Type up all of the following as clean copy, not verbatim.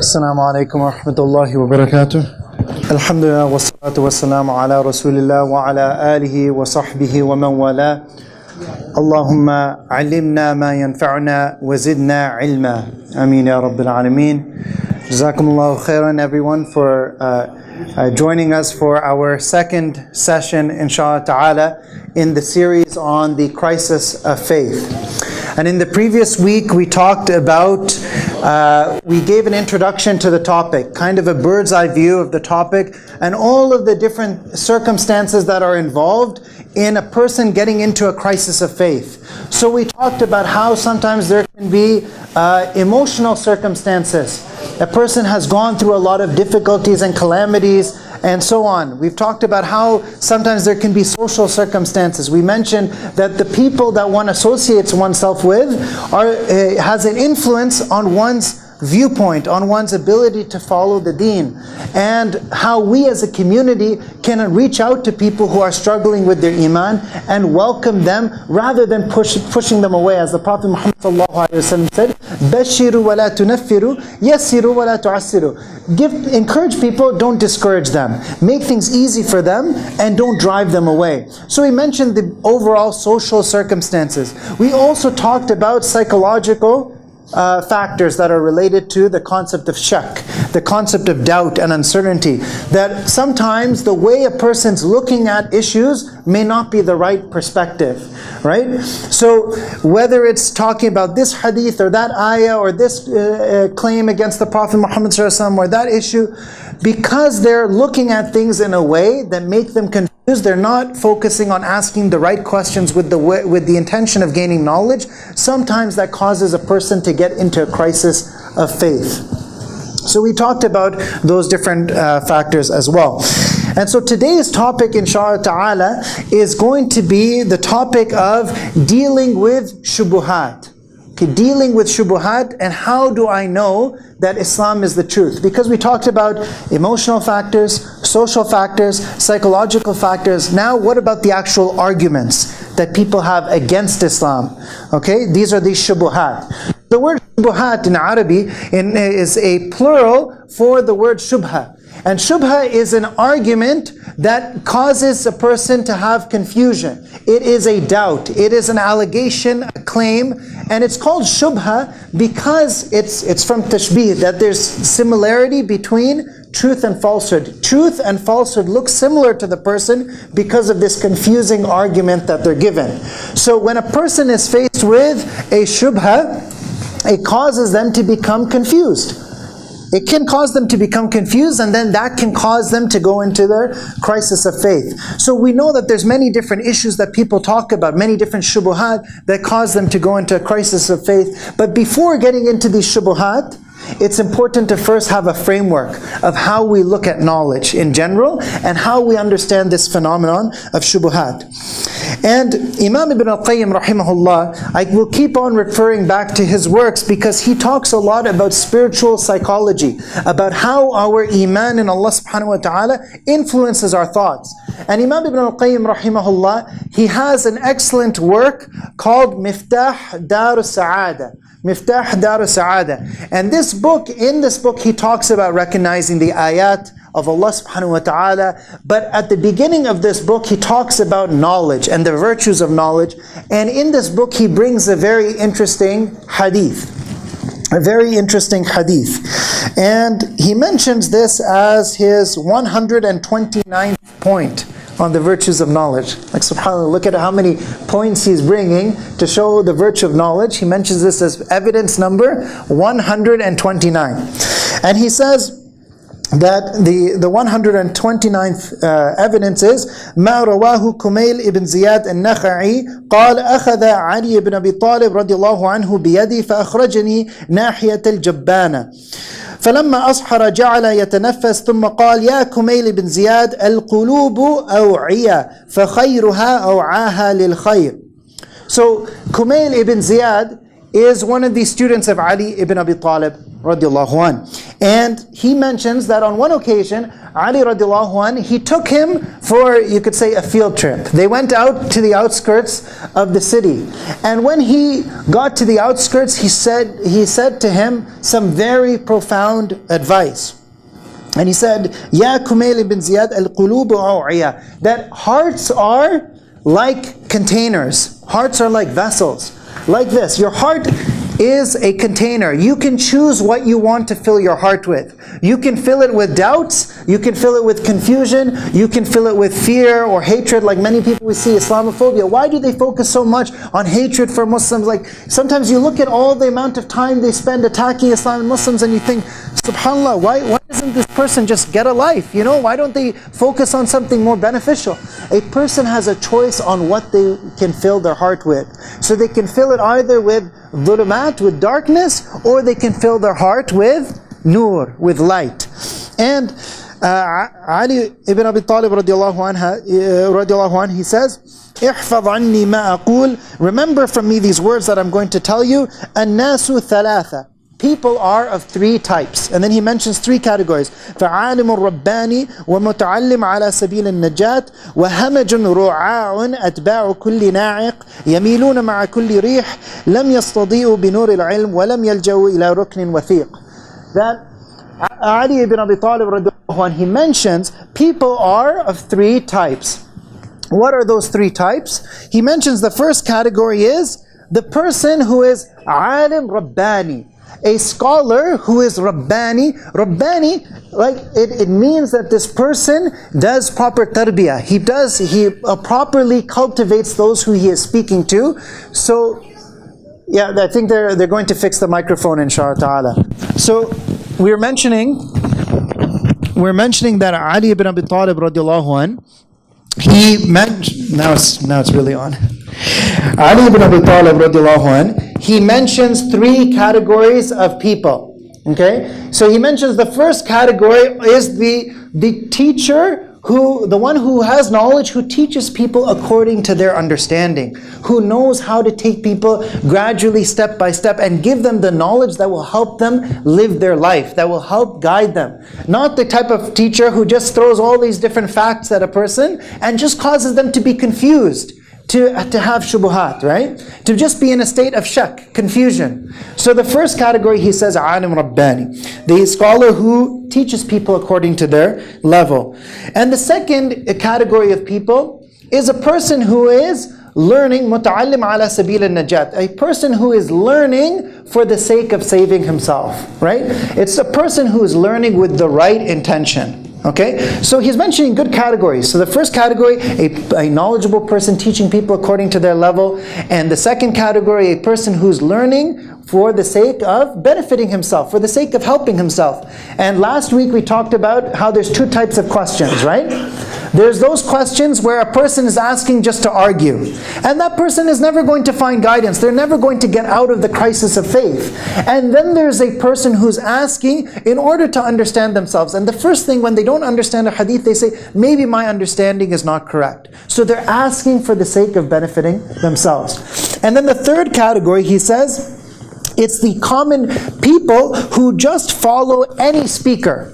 Assalamu alaikum wa rahmatullahi wa barakatuh. Alhamdulillah wa salatu wa salamu ala rasulillah wa ala alihi wa sahbihi wa man wala. Allahumma alimna ma yanfa'una wa zidna ilma. Ameen ya Rabbil Alameen. Jazakumullahu khairan everyone for joining us for our second session, inshallah ta'ala, in the series on the crisis of faith. And in the previous week we talked about, we gave an introduction to the topic, kind of a bird's eye view of the topic and all of the different circumstances that are involved in a person getting into a crisis of faith. So we talked about how sometimes there can be emotional circumstances. A person has gone through a lot of difficulties and calamities and so on. We've talked about how sometimes there can be social circumstances. We mentioned that the people that one associates oneself with has an influence on one's viewpoint, on one's ability to follow the deen, and how we as a community can reach out to people who are struggling with their iman and welcome them rather than pushing them away. As the Prophet Muhammad said, "Bashiru wa la tunaffiru, yassiru wa la tu'assiru." Encourage people, don't discourage them. Make things easy for them and don't drive them away. So we mentioned the overall social circumstances. We also talked about psychological factors that are related to the concept of shakk, the concept of doubt and uncertainty. That sometimes the way a person's looking at issues may not be the right perspective, right? So whether it's talking about this hadith or that ayah or this claim against the Prophet Muhammad ﷺ or that issue, because they're looking at things in a way that make them confused, they're not focusing on asking the right questions with the intention of gaining knowledge, sometimes that causes a person to get into a crisis of faith. So we talked about those different factors as well. And so today's topic, inshaAllah ta'ala, is going to be the topic of dealing with shubuhat. Okay, dealing with shubuhat, and how do I know that Islam is the truth? Because we talked about emotional factors, social factors, psychological factors. Now what about the actual arguments that people have against Islam? Okay, these are the shubuhat. The word shubuhat in Arabic is a plural for the word shubha. And shubha is an argument that causes a person to have confusion. It is a doubt, it is an allegation, a claim, and it's called shubha because it's from tashbih, that there's similarity between truth and falsehood. Truth and falsehood look similar to the person because of this confusing argument that they're given. So when a person is faced with a shubha, it causes them to become confused. It can cause them to become confused, and then that can cause them to go into their crisis of faith. So we know that there's many different issues that people talk about, many different shubuhat that cause them to go into a crisis of faith. But before getting into these shubuhat, it's important to first have a framework of how we look at knowledge in general and how we understand this phenomenon of shubuhat. And Imam Ibn al-Qayyim rahimahullah, I will keep on referring back to his works because he talks a lot about spiritual psychology, about how our iman in Allah subhanahu wa ta'ala influences our thoughts. And Imam Ibn al-Qayyim rahimahullah, he has an excellent work called Miftah Dar al-Sa'ada. Miftah Dar al-Sa'ada. And in this book he talks about recognizing the ayat of Allah subhanahu wa ta'ala. But at the beginning of this book he talks about knowledge and the virtues of knowledge. And in this book he brings a very interesting hadith. A very interesting hadith. And he mentions this as his 129th point on the virtues of knowledge. Like subhanAllah, look at how many points he's bringing to show the virtue of knowledge. He mentions this as evidence number 129. And he says that the 129th evidence is ما رواه كميل ابن زياد النخعي قال أخذ علي بن أبي طالب رضي الله عنه بيدي فأخرجني ناحية الجبانة فلما أصحر جعل يتنفس ثم قال يا كميل بن زياد القلوب أوعية فخيرها أوعاها للخير. So Kumail ibn Ziyad is one of the students of Ali ibn Abi Talib. radiallahu anh. And he mentions that on one occasion, Ali radiallahu anh, he took him for, you could say, a field trip. They went out to the outskirts of the city. And when he got to the outskirts, he said to him some very profound advice. And he said, Ya Kumail ibn Ziyad al-qulubu aw'iya, that hearts are like containers. Hearts are like vessels. Like this, your heart is a container. You can choose what you want to fill your heart with. You can fill it with doubts, you can fill it with confusion, you can fill it with fear or hatred, like many people we see, Islamophobia. Why do they focus so much on hatred for Muslims? Like sometimes you look at all the amount of time they spend attacking Islam and Muslims and you think, subhanAllah, why doesn't this person just get a life? You know, why don't they focus on something more beneficial? A person has a choice on what they can fill their heart with. So they can fill it either with dhulumat, with darkness, or they can fill their heart with nur, with light. And Ali ibn Abi Talib radiallahu anh, he says, احفظ عني ما أقول, remember from me these words that I'm going to tell you. الناس ثلاثة, people are of three types. And then he mentions three categories. فعالم رباني ومتعلم على سبيل النجاة وهمج رعاع أتباع كل ناعق يميلون مع كل ريح لم يستضيئوا بنور العلم ولم يلجأوا إلى ركن وثيق. That Ali ibn Abi Talib radiallahu anh, he mentions people are of three types. What are those three types? He mentions the first category is the person who is alim rabbani, a scholar who is Rabbani. Rabbani, like it means that this person does proper tarbiyah. He properly cultivates those who he is speaking to. So, yeah, I think they're going to fix the microphone, inshallah ta'ala. So, we're mentioning that Ali ibn Abi Talib radiallahu anh, he mentioned, now it's really on. Ali ibn Abi Talib radiallahu anh, he mentions three categories of people. Okay? So he mentions the first category is the teacher, the one who has knowledge, who teaches people according to their understanding, who knows how to take people gradually, step by step, and give them the knowledge that will help them live their life, that will help guide them. Not the type of teacher who just throws all these different facts at a person and just causes them to be confused, to have shubuhat, right? To just be in a state of shakk, confusion. So the first category, he says, alim rabbani, the scholar who teaches people according to their level. And the second category of people is a person who is learning, muta'allim ala sabil al-najat, a person who is learning for the sake of saving himself, right? It's a person who is learning with the right intention. Okay, so he's mentioning good categories. So the first category, a knowledgeable person teaching people according to their level. And the second category, a person who's learning for the sake of benefiting himself, for the sake of helping himself. And last week we talked about how there's two types of questions, right? There's those questions where a person is asking just to argue. And that person is never going to find guidance. They're never going to get out of the crisis of faith. And then there's a person who's asking in order to understand themselves. And the first thing, when they don't understand a hadith, they say, maybe my understanding is not correct. So they're asking for the sake of benefiting themselves. And then the third category, he says, it's the common people who just follow any speaker.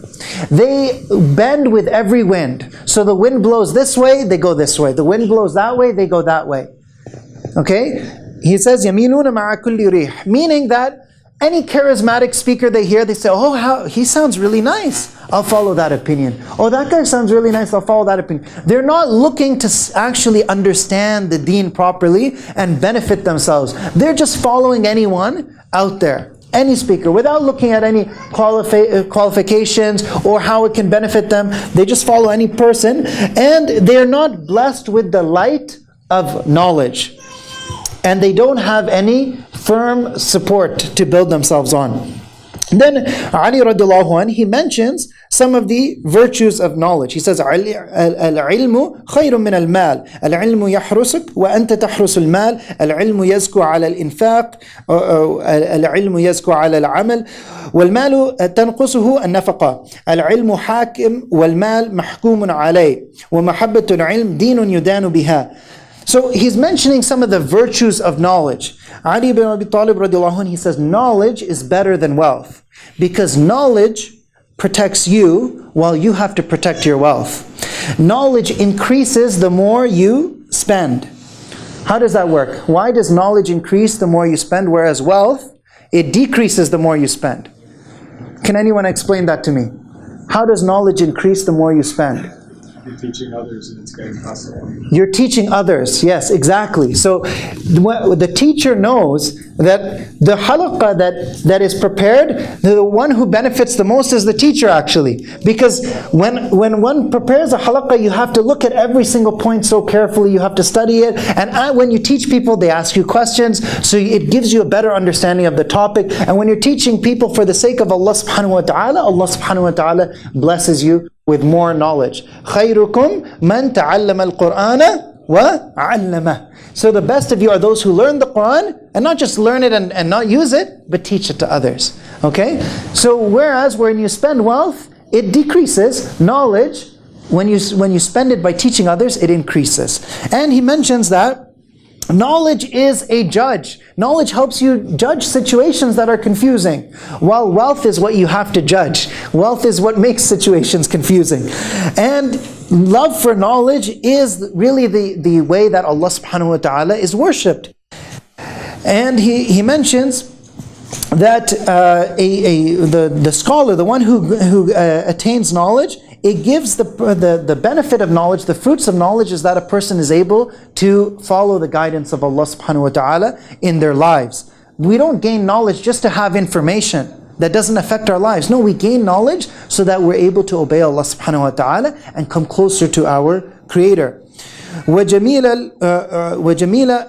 They bend with every wind. So the wind blows this way, they go this way. The wind blows that way, they go that way. Okay? He says, يَمِيلُونَ مَعَ كُلِّ رِيحٍ, meaning that any charismatic speaker they hear, they say, oh, he sounds really nice, I'll follow that opinion. Oh, that guy sounds really nice, I'll follow that opinion. They're not looking to actually understand the deen properly and benefit themselves. They're just following anyone out there, any speaker, without looking at any qualifications or how it can benefit them. They just follow any person, and they're not blessed with the light of knowledge. And they don't have any firm support to build themselves on. Then Ali radiallahu anh, he mentions some of the virtues of knowledge. He says, العلم خير من المال العلم يحرسك وأنت تحرس المال العلم يزكو على الإنفاق العلم يزكو على العمل والمال تنقصه النفقة العلم حاكم والمال محكوم عليه ومحبة العلم دين يدان بها. So he's mentioning some of the virtues of knowledge. Ali ibn Abi Talib radiallahu anh, he says, knowledge is better than wealth, because knowledge protects you while you have to protect your wealth. Knowledge increases the more you spend. How does that work? Why does knowledge increase the more you spend, whereas wealth, it decreases the more you spend? Can anyone explain that to me? How does knowledge increase the more you spend? You're teaching others and it's getting possible. You're teaching others, yes, exactly. So the teacher knows that the halaqah that is prepared, the one who benefits the most is the teacher actually. Because when one prepares a halaqah, you have to look at every single point so carefully, you have to study it. And when you teach people, they ask you questions, so it gives you a better understanding of the topic. And when you're teaching people for the sake of Allah subhanahu wa ta'ala, Allah subhanahu wa ta'ala blesses you with more knowledge. خَيْرُكُمْ مَنْ تَعَلَّمَ الْقُرْآنَ وَعَلَّمَهُ. So the best of you are those who learn the Quran, and not just learn it and not use it, but teach it to others. Okay? So whereas when you spend wealth, it decreases. Knowledge, when you spend it by teaching others, it increases. And he mentions that knowledge is a judge. Knowledge helps you judge situations that are confusing, while wealth is what you have to judge. Wealth is what makes situations confusing. And love for knowledge is really the way that Allah subhanahu wa ta'ala is worshipped. And he mentions that the scholar, the one who attains knowledge, it gives the benefit of knowledge, the fruits of knowledge is that a person is able to follow the guidance of Allah subhanahu wa ta'ala in their lives. We don't gain knowledge just to have information that doesn't affect our lives. No, we gain knowledge so that we're able to obey Allah subhanahu wa ta'ala and come closer to our Creator. وَجَمِيلَ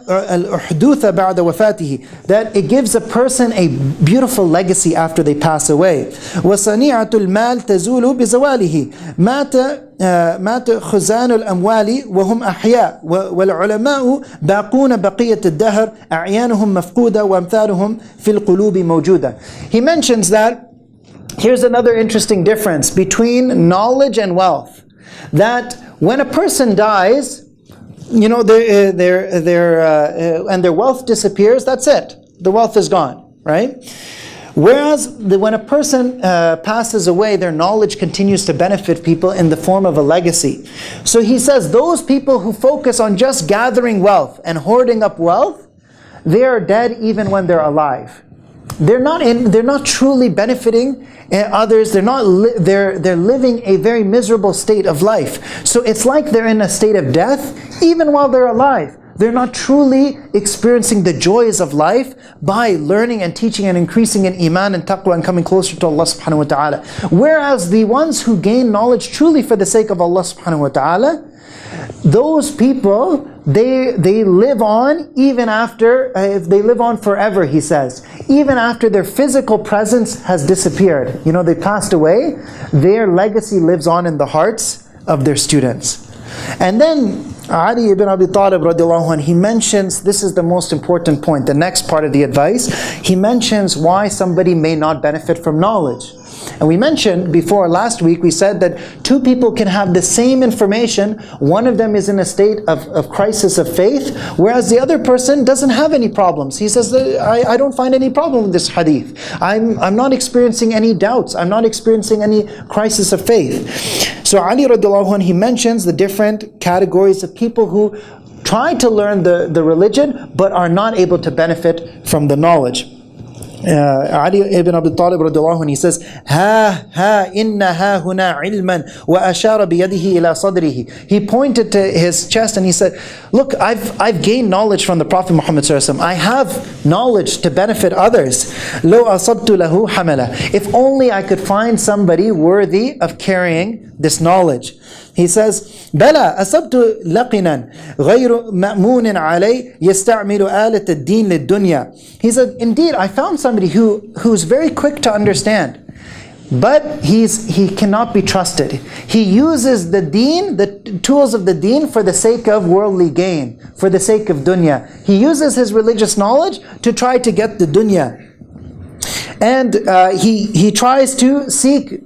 الْأُحْدُوثَ بَعْدَ وَفَاتِهِ, that it gives a person a beautiful legacy after they pass away. وَصَنِيعَةُ الْمَالِ تَزُولُ بِزَوَالِهِ مَاتَ خُزَانُ الْأَمْوَالِ وَهُمْ أَحْيَاء وَالْعُلَمَاءُ بَاقُونَ بَقِيَّةَ الدَّهْرِ أَعْيَانُهُمْ مَفْقُودَةً وَأَمْثَالُهُمْ فِي الْقُلُوبِ مَوْجُودَةً. He mentions that here's another interesting difference between knowledge and wealth. That when a person dies, you know, and their wealth disappears, that's it. The wealth is gone, right? Whereas when a person passes away, their knowledge continues to benefit people in the form of a legacy. So he says those people who focus on just gathering wealth and hoarding up wealth, they are dead even when they're alive. They're not truly benefiting others. They're living a very miserable state of life. So it's like they're in a state of death even while they're alive. They're not truly experiencing the joys of life by learning and teaching and increasing in iman and taqwa and coming closer to Allah subhanahu wa ta'ala. Whereas the ones who gain knowledge truly for the sake of Allah subhanahu wa ta'ala, those people, they live on even after, they live on forever, he says. Even after their physical presence has disappeared. You know, they passed away, their legacy lives on in the hearts of their students. And then Ali ibn Abi Talib radiallahu anh, he mentions, this is the most important point, the next part of the advice, he mentions why somebody may not benefit from knowledge. And we mentioned before, last week, we said that two people can have the same information. One of them is in a state of crisis of faith, whereas the other person doesn't have any problems. He says, I don't find any problem with this hadith. I'm not experiencing any doubts. I'm not experiencing any crisis of faith. So Ali radiallahu anh, he mentions the different categories of people who try to learn the religion, but are not able to benefit from the knowledge. Ali ibn Abi Talib radiallahu anh, he says, inna ha huna ilman wa ashara biyadihi ila sadrihi. He pointed to his chest and he said, look, I've gained knowledge from the Prophet Muhammad sallallahu alaihi wasallam. I have knowledge to benefit others. Lo asabtu lahu hamala. If only I could find somebody worthy of carrying this knowledge. He says, بلى أصبت لقنا غير مأمون عليه يستعمل آلة الدين للدنيا. He said, indeed, I found somebody who's very quick to understand, but he cannot be trusted. He uses the deen, the tools of the deen, for the sake of worldly gain, for the sake of dunya. He uses his religious knowledge to try to get the dunya. And he tries to seek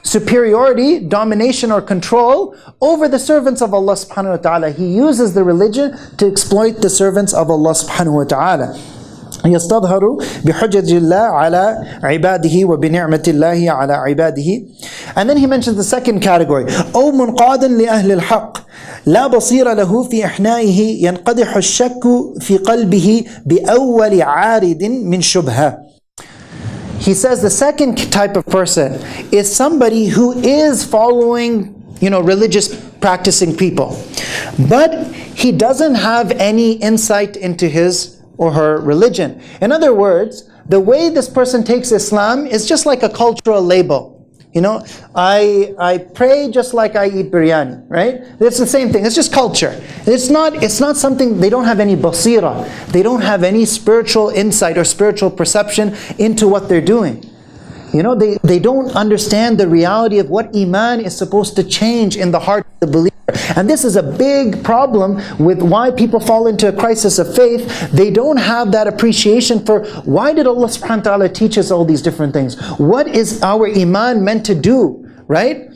superiority, domination or control over the servants of Allah subhanahu wa ta'ala. He uses the religion to exploit the servants of Allah subhanahu wa ta'ala. يستظهر بحجج الله على عباده وبنعمة الله على عباده. And then he mentions the second category. أو منقادا لأهل الحق لا بصير له في إحنائه ينقدح الشك في قلبه بأول عارض من شبهة. He says the second type of person is somebody who is following, religious practicing people, but he doesn't have any insight into his or her religion. In other words, the way this person takes Islam is just like a cultural label. I pray just like I eat biryani, right? It's the same thing. It's just culture. It's not something, they don't have any basira. They don't have any spiritual insight or spiritual perception into what they're doing. They don't understand the reality of what Iman is supposed to change in the heart of the believer. And this is a big problem with why people fall into a crisis of faith. They don't have that appreciation for why did Allah subhanahu wa ta'ala teach us all these different things? What is our Iman meant to do, right?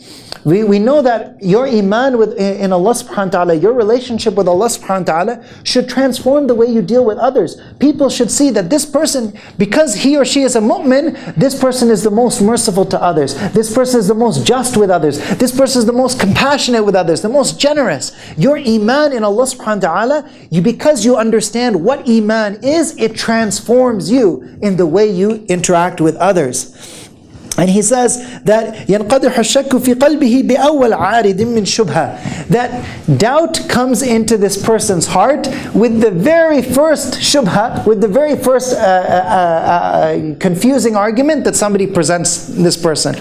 We know that your Iman in Allah subhanahu wa ta'ala, your relationship with Allah subhanahu wa ta'ala should transform the way you deal with others. People should see that this person, because he or she is a mu'min, this person is the most merciful to others. This person is the most just with others. This person is the most compassionate with others, the most generous. Your Iman in Allah subhanahu wa ta'ala, because you understand what Iman is, it transforms you in the way you interact with others. And he says that ينقدح الشك في قلبه بأول عارض من شبهة. That doubt comes into this person's heart with the very first shubha, with the very first confusing argument that somebody presents this person.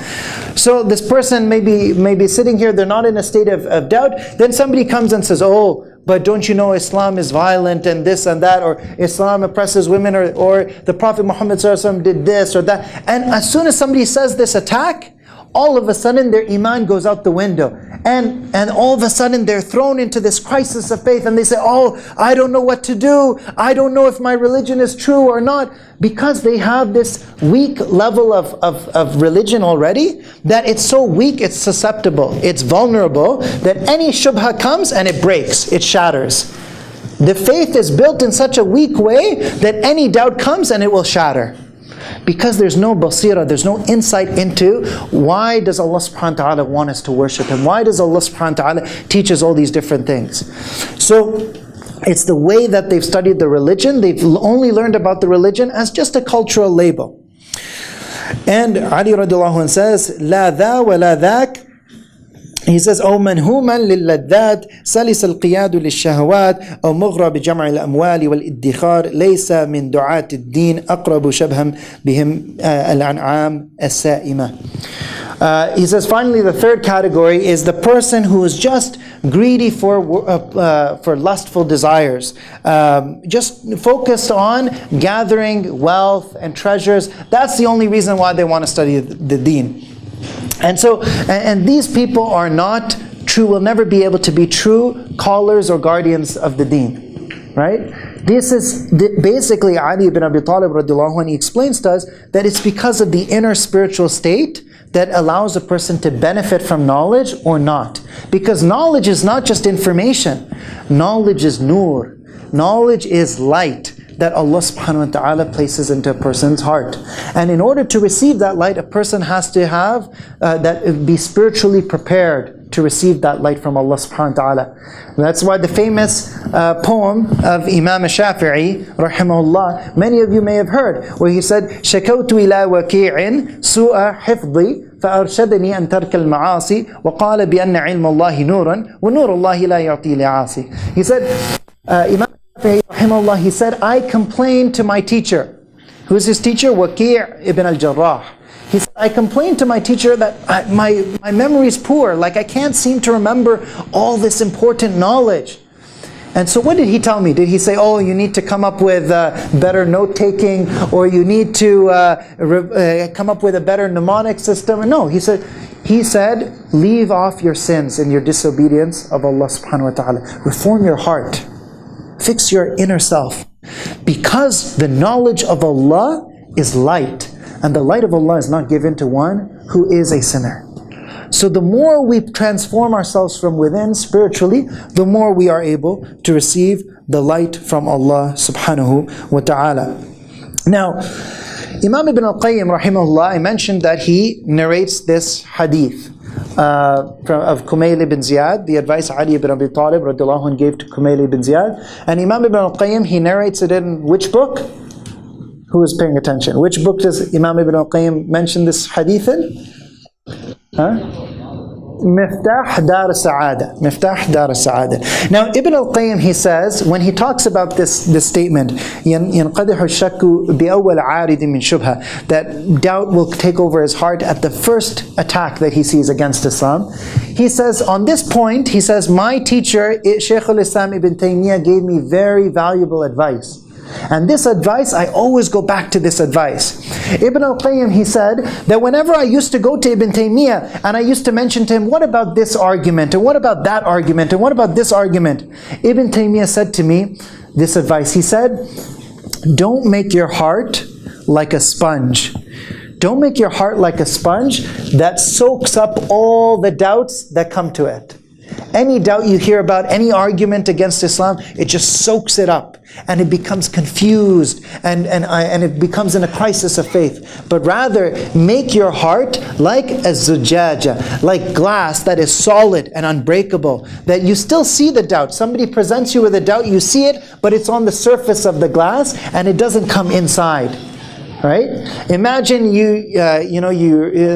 So this person may be sitting here, they're not in a state of doubt. Then somebody comes and says, oh, but don't you know Islam is violent and this and that, or Islam oppresses women, or the Prophet Muhammad ﷺ did this or that. And as soon as somebody says this attack, all of a sudden their Iman goes out the window. And all of a sudden they're thrown into this crisis of faith, and they say, oh, I don't know what to do. I don't know if my religion is true or not. Because they have this weak level of religion already, that it's so weak, it's susceptible, it's vulnerable, that any shubha comes and it breaks, it shatters. The faith is built in such a weak way that any doubt comes and it will shatter. Because there's no basira, there's no insight into why does Allah subhanahu wa ta'ala want us to worship Him? Why does Allah subhanahu wa ta'ala teach us all these different things? So it's the way that they've studied the religion. They've only learned about the religion as just a cultural label. And Ali radiallahu anh says, لا ذا ولا ذاك. He says, أو منهوما للذات سلس القياد للشهوات أو مغرى بجمع الأموال والادخار ليس من دعاة الدين أقرب شبها بهم الأنعام السائمة. He says, finally, the third category is the person who is just greedy for lustful desires, just focused on gathering wealth and treasures. That's the only reason why they want to study the deen. And so, and these people are not true, will never be able to be true callers or guardians of the deen, right? This is basically Ali ibn Abi Talib radiallahu anh, he explains to us that it's because of the inner spiritual state that allows a person to benefit from knowledge or not. Because knowledge is not just information. Knowledge is nur. Knowledge is light that Allah subhanahu wa ta'ala places into a person's heart. And in order to receive that light, a person has to have, be spiritually prepared to receive that light from Allah subhanahu wa ta'ala. That's why the famous poem of Imam Shafi'i, rahimahullah, many of you may have heard, where he said, شَكَوْتُ إِلَى وَكِيعٍ سُوءَ حِفْظِي فأرشدني أن ترك المعاصي وقال بأن علم الله نورا ونور الله لا يعطي لعاصي. He said, Imam Rahimahullah, he said, I complained to my teacher. Who is his teacher? Waqi' ibn al-Jarrah. He said, I complained to my teacher that my memory is poor, like I can't seem to remember all this important knowledge. And so what did he tell me? Did he say, oh, you need to come up with better note-taking, or you need to come up with a better mnemonic system? No, he said, leave off your sins and your disobedience of Allah subhanahu wa ta'ala. Reform your heart. Fix your inner self. Because the knowledge of Allah is light, and the light of Allah is not given to one who is a sinner. So the more we transform ourselves from within spiritually, the more we are able to receive the light from Allah subhanahu wa ta'ala. Now, Imam Ibn al-Qayyim rahimahullah, I mentioned that he narrates this hadith of Kumayl ibn Ziyad, the advice Ali ibn Abi Talib radiallahu anh gave to Kumayl ibn Ziyad. And Imam Ibn al-Qayyim, he narrates it in which book? Who is paying attention? Which book does Imam Ibn al-Qayyim mention this hadith in? Miftah Dar Sa'ada. Miftah Dar Sa'ada. Now Ibn al-Qayyim, he says, when he talks about this statement, ينقدح الشك بأول عارض من شبهة, that doubt will take over his heart at the first attack that he sees against Islam. He says, on this point, he says, my teacher, Shaykh al-Islam Ibn Taymiyyah, gave me very valuable advice. And this advice, I always go back to this advice. Ibn al-Qayyim, he said that whenever I used to go to Ibn Taymiyyah and I used to mention to him, what about this argument, and what about that argument, and what about this argument? Ibn Taymiyyah said to me this advice. He said, don't make your heart like a sponge. Don't make your heart like a sponge that soaks up all the doubts that come to it. Any doubt you hear about, any argument against Islam, it just soaks it up. And it becomes confused, and it becomes in a crisis of faith. But rather, make your heart like a zujaja, like glass that is solid and unbreakable, that you still see the doubt. Somebody presents you with a doubt, you see it, but it's on the surface of the glass, and it doesn't come inside. Right? Imagine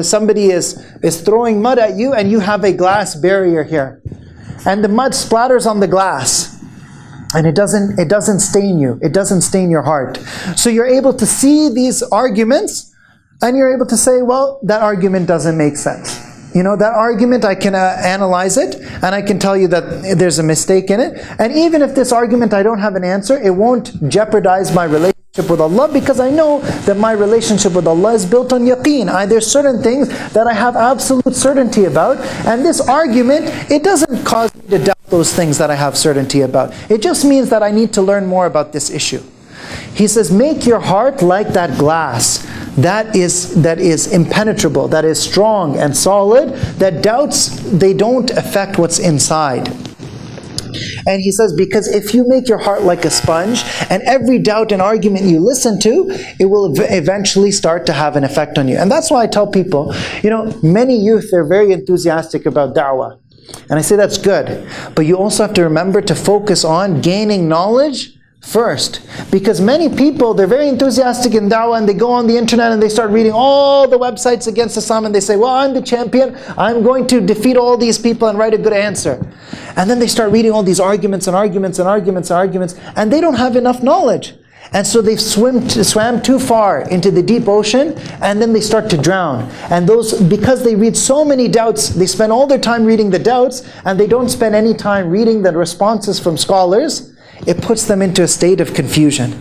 somebody is throwing mud at you, and you have a glass barrier here, and the mud splatters on the glass. And it doesn't stain you. It doesn't stain your heart. So you're able to see these arguments, and you're able to say, well, that argument doesn't make sense. That argument, I can analyze it, and I can tell you that there's a mistake in it. And even if this argument, I don't have an answer, it won't jeopardize my relationship with Allah, because I know that my relationship with Allah is built on yaqeen. There's certain things that I have absolute certainty about, and this argument, it doesn't cause me to doubt those things that I have certainty about. It just means that I need to learn more about this issue. He says, make your heart like that glass that is impenetrable, that is strong and solid, that doubts, they don't affect what's inside. And he says, because if you make your heart like a sponge, and every doubt and argument you listen to, it will eventually start to have an effect on you. And that's why I tell people, many youth, they're very enthusiastic about da'wah. And I say that's good. But you also have to remember to focus on gaining knowledge first. Because many people, they're very enthusiastic in da'wah, and they go on the internet and they start reading all the websites against Islam, and they say, well, I'm the champion, I'm going to defeat all these people and write a good answer. And then they start reading all these arguments and arguments and arguments and arguments, and they don't have enough knowledge. And so they've swam too far into the deep ocean, and then they start to drown. And because they read so many doubts, they spend all their time reading the doubts, and they don't spend any time reading the responses from scholars. It puts them into a state of confusion.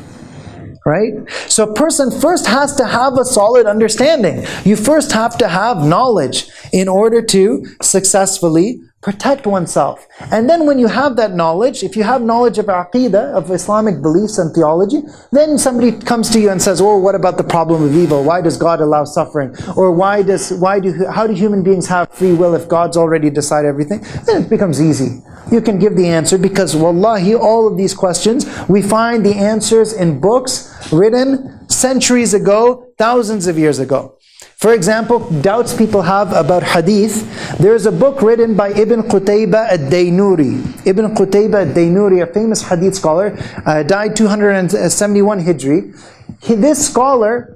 Right? So a person first has to have a solid understanding. You first have to have knowledge in order to successfully protect oneself. And then when you have that knowledge, if you have knowledge of aqidah, of Islamic beliefs and theology, then somebody comes to you and says, oh, what about the problem of evil? Why does God allow suffering? Or how do human beings have free will if God's already decided everything? Then it becomes easy. You can give the answer, because wallahi, all of these questions, we find the answers in books written centuries ago, thousands of years ago. For example, doubts people have about hadith. There is a book written by Ibn Qutayba ad-Daynuri. Ibn Qutayba ad-Daynuri, a famous hadith scholar, died 271 Hijri. This scholar,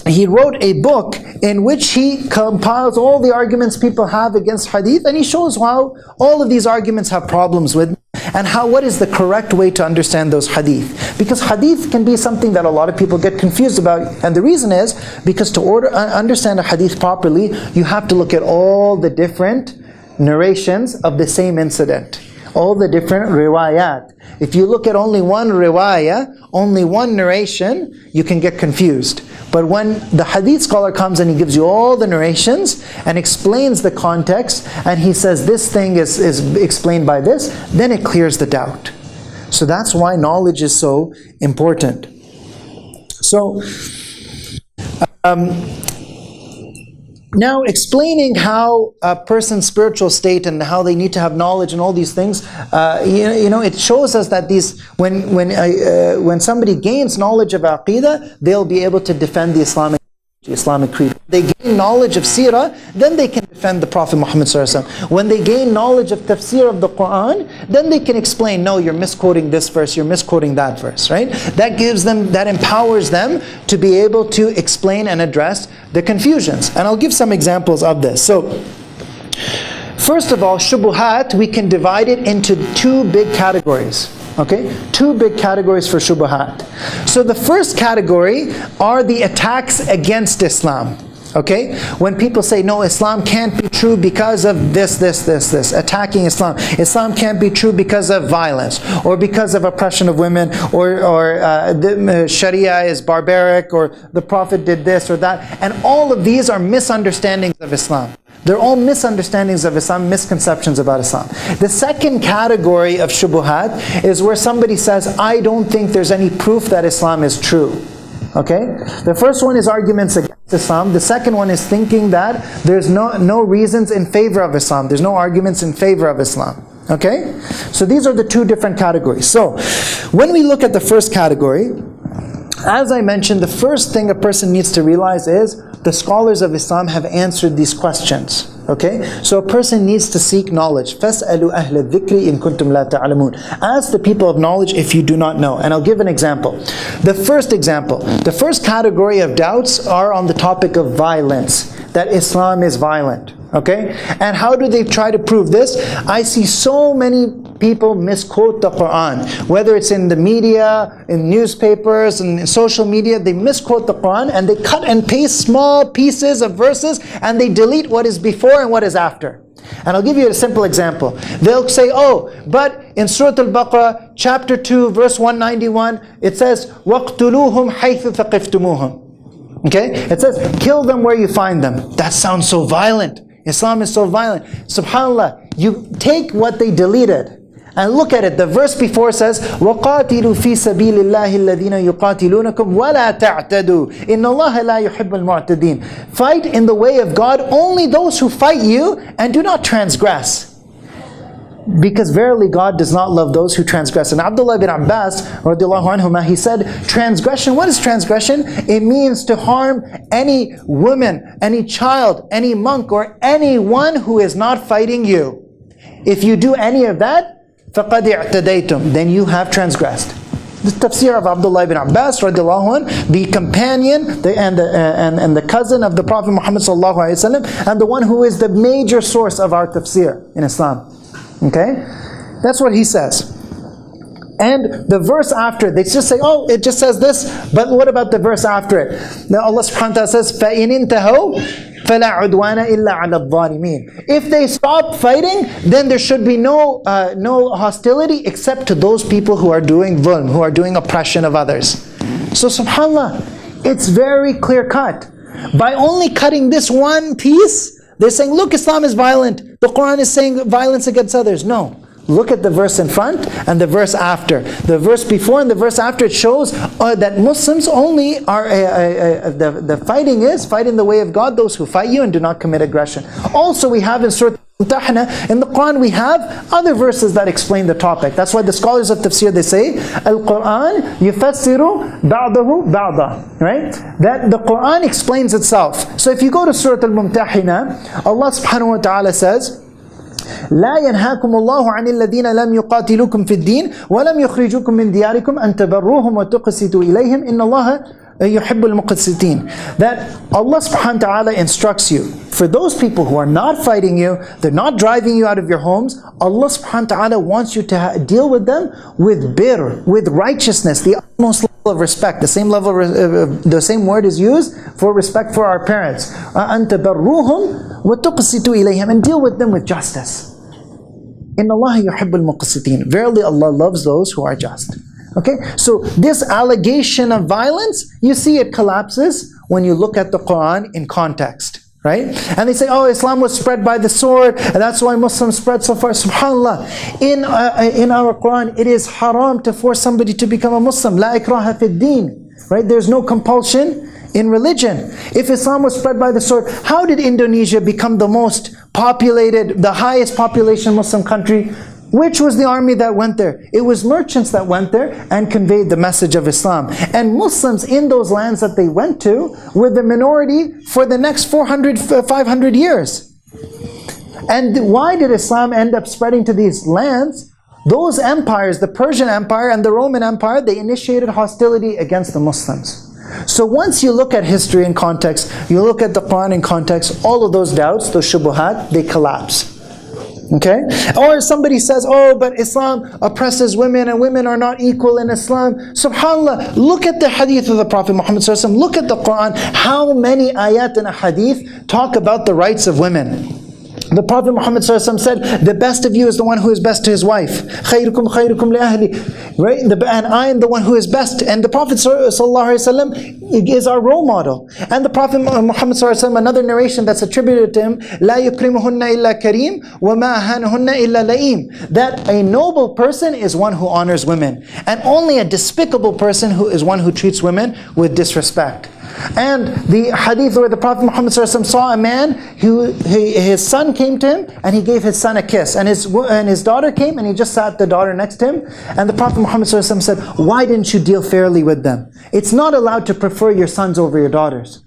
he wrote a book in which he compiles all the arguments people have against hadith, and he shows how all of these arguments have problems with, and what is the correct way to understand those hadith. Because hadith can be something that a lot of people get confused about, and the reason is because to understand a hadith properly, you have to look at all the different narrations of the same incident. All the different riwayat. If you look at only one riwayah, only one narration, you can get confused. But when the hadith scholar comes and he gives you all the narrations and explains the context, and he says this thing is explained by this, then it clears the doubt. So that's why knowledge is so important. So, now explaining how a person's spiritual state and how they need to have knowledge and all these things, it shows us that when somebody gains knowledge of Aqidah, they'll be able to defend the Islamic creed. They gain knowledge of Seerah, then they can defend the Prophet Muhammad ﷺ. When they gain knowledge of tafsir of the Quran, then they can explain, no, you're misquoting this verse, you're misquoting that verse, right? That empowers them to be able to explain and address the confusions. And I'll give some examples of this. So, first of all, shubuhat, we can divide it into two big categories. Okay, two big categories for shubuhat. So the first category are the attacks against Islam. Okay, when people say, no, Islam can't be true because of this, attacking Islam. Islam can't be true because of violence, or because of oppression of women, or the Sharia is barbaric, or the Prophet did this or that. And all of these are misunderstandings of Islam. They're all misunderstandings of Islam, misconceptions about Islam. The second category of shubuhat is where somebody says, I don't think there's any proof that Islam is true. Okay? The first one is arguments against Islam. The second one is thinking that there's no reasons in favor of Islam. There's no arguments in favor of Islam. Okay? So these are the two different categories. So, when we look at the first category, as I mentioned, the first thing a person needs to realize is the scholars of Islam have answered these questions. Okay? So a person needs to seek knowledge. فَاسْأَلُوا أَهْلَ الذِّكْرِ إِن كُنْتُمْ لَا تَعْلَمُونَ. Ask the people of knowledge if you do not know. And I'll give an example. The first category of doubts are on the topic of violence. That Islam is violent. Okay? And how do they try to prove this? I see so many people misquote the Quran. Whether it's in the media, in newspapers, and in social media, they misquote the Quran and they cut and paste small pieces of verses and they delete what is before and what is after. And I'll give you a simple example. They'll say, oh, but in Surah Al-Baqarah, chapter 2, verse 191, it says, وَاقْتُلُوهُمْ حَيْثُ ثَقِفْتُمُوهُمْ. Okay? It says, kill them where you find them. That sounds so violent. Islam is so violent. SubhanAllah, you take what they deleted and look at it. The verse before says, وَقَاتِلُوا فِي سَبِيلِ اللَّهِ الَّذِينَ يُقَاتِلُونَكُمْ وَلَا تَعْتَدُوا إِنَّ اللَّهَ لَا يُحِبُّ الْمُعْتَدِينَ. Fight in the way of God only those who fight you, and do not transgress. Because verily God does not love those who transgress. And Abdullah bin Abbas, radiallahu anhuma, he said, transgression, what is transgression? It means to harm any woman, any child, any monk, or anyone who is not fighting you. If you do any of that, فَقَدْ اِعْتَدَيْتُمْ, then you have transgressed. The tafsir of Abdullah ibn Abbas, radiallahu anh, the companion and the cousin of the Prophet Muhammad sallallahu alaihi wasallam, and the one who is the major source of our tafsir in Islam. Okay? That's what he says. And the verse after, they just say, oh, it just says this, but what about the verse after it? Now Allah subhanahu wa ta'ala says, فَإِنِ انْتَهَوْا فَلَا عُدْوَانَ إِلَّا عَلَى الظَّالِمِينَ. If they stop fighting, then there should be no hostility except to those people who are doing dhulm, who are doing oppression of others. So subhanAllah, it's very clear cut. By only cutting this one piece, they're saying, look, Islam is violent. The Quran is saying violence against others. No. Look at the verse in front and the verse after. The verse before and the verse after, it shows that Muslims only are, the fighting is, fight in the way of God, those who fight you and do not commit aggression. Also we have in Surah Al-Mumtahina, in the Quran we have other verses that explain the topic. That's why the scholars of tafsir, they say, Al-Quran yufassiru ba'dahu ba'da. Right? That the Quran explains itself. So if you go to Surah Al-Mumtahina, Allah subhanahu wa ta'ala says, لا ينهاكم الله عن الذين لم يقاتلوكم في الدين ولم يخرجوكم من دياركم أن تبروهم وتقسطوا إليهم إن الله يحب المقسطين. That Allah subhanahu wa ta'ala instructs you, for those people who are not fighting you, they're not driving you out of your homes, Allah subhanahu wa ta'ala wants you to deal with them with birr, with righteousness, the utmost level of respect. The same level, the same word is used for respect for our parents. أن تبروهم وتقسطوا إليهم, and deal with them with justice. إن الله يحب المقسطين. Verily Allah loves those who are just. Okay, so this allegation of violence, you see it collapses when you look at the Quran in context. right? And they say, oh, Islam was spread by the sword, and that's why Muslims spread so far. SubhanAllah, in our Quran, it is haram to force somebody to become a Muslim. La ikraha fid deen, right? There's no compulsion in religion. If Islam was spread by the sword, how did Indonesia become the most populated, the highest population Muslim country? Which was the army that went there? It was merchants that went there and conveyed the message of Islam. And Muslims in those lands that they went to were the minority for the next 400, 500 years. And why did Islam end up spreading to these lands? Those empires, the Persian Empire and the Roman Empire, they initiated hostility against the Muslims. So once you look at history in context, you look at the Quran in context, all of those doubts, those shubuhat, they collapse. Okay? Or somebody says, oh, but Islam oppresses women and women are not equal in Islam. SubhanAllah, look at the hadith of the Prophet Muhammad sallallahu alaihi wasallam, look at the Quran, how many ayat in a hadith talk about the rights of women. The Prophet Muhammad ﷺ said, the best of you is the one who is best to his wife. خَيْرُكُمْ خَيْرُكُمْ لِأَهْلِ, right? And I am the one who is best. And the Prophet ﷺ is our role model. And the Prophet Muhammad ﷺ, another narration that's attributed to him, لَا يُكْرِمُهُنَّ إِلَّا كَرِيمٌ وَمَا أَهَانُهُنَّ إِلَّا لَئِيمٌ, that a noble person is one who honors women. And only a despicable person who is one who treats women with disrespect. And the hadith where the Prophet Muhammad ﷺ saw a man who his son came to him and he gave his son a kiss, and his daughter came and he just sat the daughter next to him, and the Prophet Muhammad ﷺ said, why didn't you deal fairly with them? It's not allowed to prefer your sons over your daughters.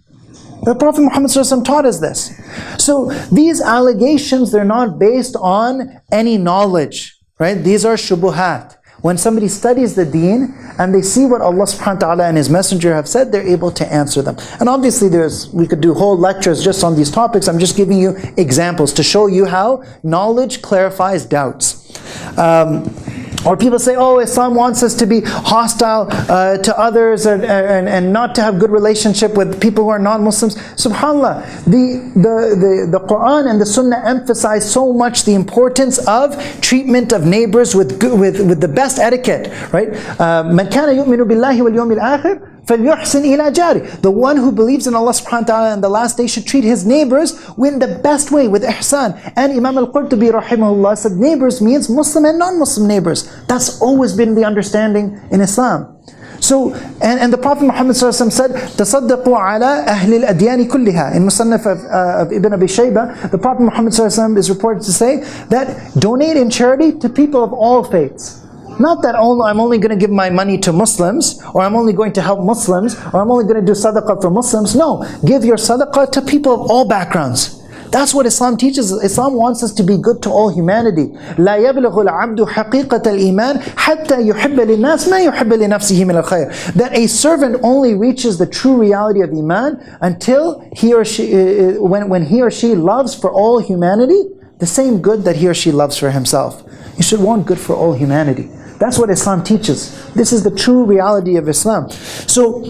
The Prophet Muhammad ﷺ taught us this. So these allegations, they're not based on any knowledge, right? These are shubuhat. When somebody studies the deen and they see what Allah subhanahu wa ta'ala and His Messenger have said, they're able to answer them. And obviously we could do whole lectures just on these topics. I'm just giving you examples to show you how knowledge clarifies doubts. Or people say, oh, Islam wants us to be hostile to others and not to have good relationship with people who are non-Muslims. SubhanAllah, the Quran and the Sunnah emphasize so much the importance of treatment of neighbors with the best etiquette, right? مَنْ كَانَ يُؤْمِنُ بِاللَّهِ وَالْيَوْمِ الْآخِرِ فَلْيُحْسِنْ إِلَى جَارِهِ. The one who believes in Allah subhanahu wa ta'ala and the last day should treat his neighbors in the best way, with ihsan. And Imam al-Qurtubi rahimahullah said neighbors means Muslim and non-Muslim neighbors. That's always been the understanding in Islam. So, and the Prophet Muhammad ﷺ said, تَصَدَّقُوا عَلَىٰ أَهْلِ الْأَدْيَانِ كُلِّهَا. In Musannaf of Ibn Abi Shayba, the Prophet Muhammad ﷺ is reported to say that donate in charity to people of all faiths. Not that I'm only going to give my money to Muslims, or I'm only going to help Muslims, or I'm only going to do sadaqah for Muslims. No, give your sadaqah to people of all backgrounds. That's what Islam teaches. Islam wants us to be good to all humanity. لا يبلغ العبد حقيقة الإيمان حتى يحب للناس ما يحب لنفسه من الخير. That a servant only reaches the true reality of Iman until he or she, when he or she loves for all humanity the same good that he or she loves for himself. You should want good for all humanity. That's what Islam teaches. This is the true reality of Islam. So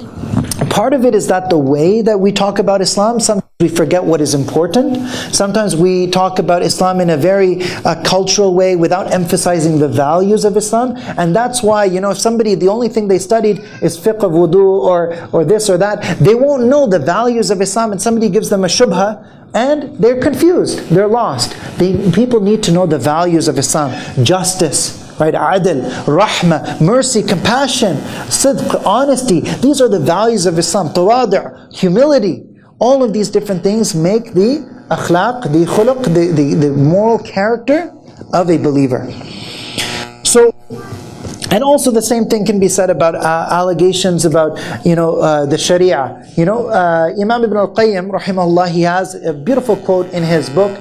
part of it is that the way that we talk about Islam, sometimes we forget what is important. Sometimes we talk about Islam in a very cultural way without emphasizing the values of Islam. And that's why, if somebody, the only thing they studied is fiqh of wudu or this or that, they won't know the values of Islam, and somebody gives them a shubha and they're confused, they're lost. People need to know the values of Islam. Justice, right? Adl, rahmah, mercy, compassion, sidq, honesty. These are the values of Islam. Tawadu', humility. All of these different things make the akhlaq, the khuluq, the moral character of a believer. So, and also the same thing can be said about allegations about, the Sharia. Imam Ibn al-Qayyim, rahimahullah, he has a beautiful quote in his book,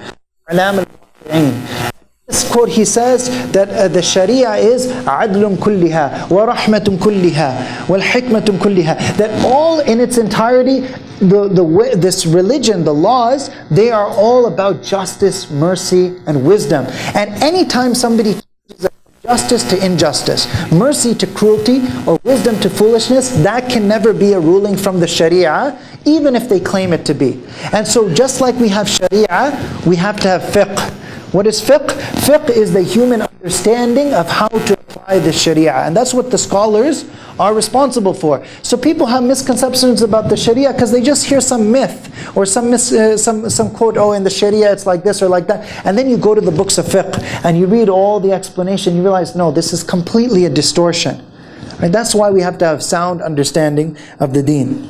Alam al-Muwaqqi'in. This quote, he says that the Sharia is عَدْلٌ كُلِّهَا وَرَحْمَةٌ كُلِّهَا وَالْحِكْمَةٌ كُلِّهَا. That all in its entirety, this religion, the laws, they are all about justice, mercy, and wisdom. And anytime somebody chooses justice to injustice, mercy to cruelty, or wisdom to foolishness, that can never be a ruling from the Sharia, even if they claim it to be. And so just like we have Sharia, we have to have fiqh. What is fiqh? Fiqh is the human understanding of how to apply apply the Sharia. And that's what the scholars are responsible for. So people have misconceptions about the Sharia because they just hear some myth or some quote, oh, in the Sharia it's like this or like that. And then you go to the books of fiqh and you read all the explanation, you realize, no, this is completely a distortion. Right? That's why we have to have sound understanding of the deen.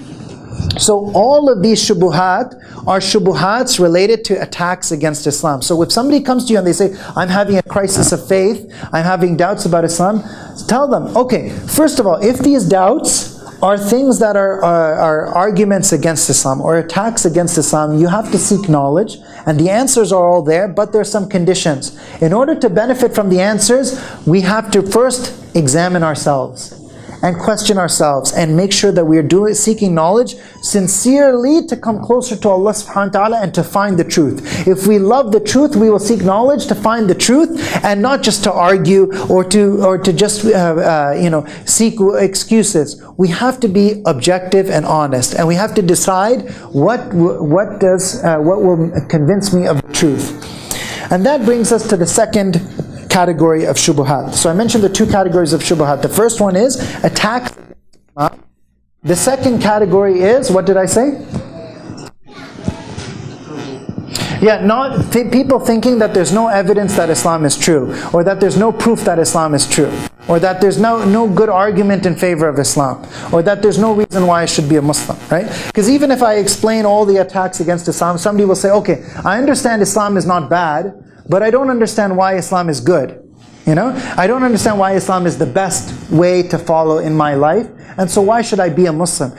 So all of these shubuhat are shubuhats related to attacks against Islam. So if somebody comes to you and they say, I'm having a crisis of faith, I'm having doubts about Islam, tell them, okay, first of all, if these doubts are things that are arguments against Islam or attacks against Islam, you have to seek knowledge, and the answers are all there, but there's some conditions. In order to benefit from the answers, we have to first examine ourselves and question ourselves and make sure that we are seeking knowledge sincerely to come closer to Allah subhanahu wa ta'ala and to find the truth. If we love the truth, we will seek knowledge to find the truth and not just to argue or to just seek excuses. We have to be objective and honest, and we have to decide what will convince me of the truth. And that brings us to the second category of shubuhat. So I mentioned the two categories of shubuhat. The first one is attacks against Islam. The second category is, what did I say? Yeah, people thinking that there's no evidence that Islam is true, or that there's no proof that Islam is true, or that there's no good argument in favor of Islam, or that there's no reason why I should be a Muslim, right? Because even if I explain all the attacks against Islam, somebody will say, okay, I understand Islam is not bad, but I don't understand why Islam is good. I don't understand why Islam is the best way to follow in my life, and so why should I be a Muslim?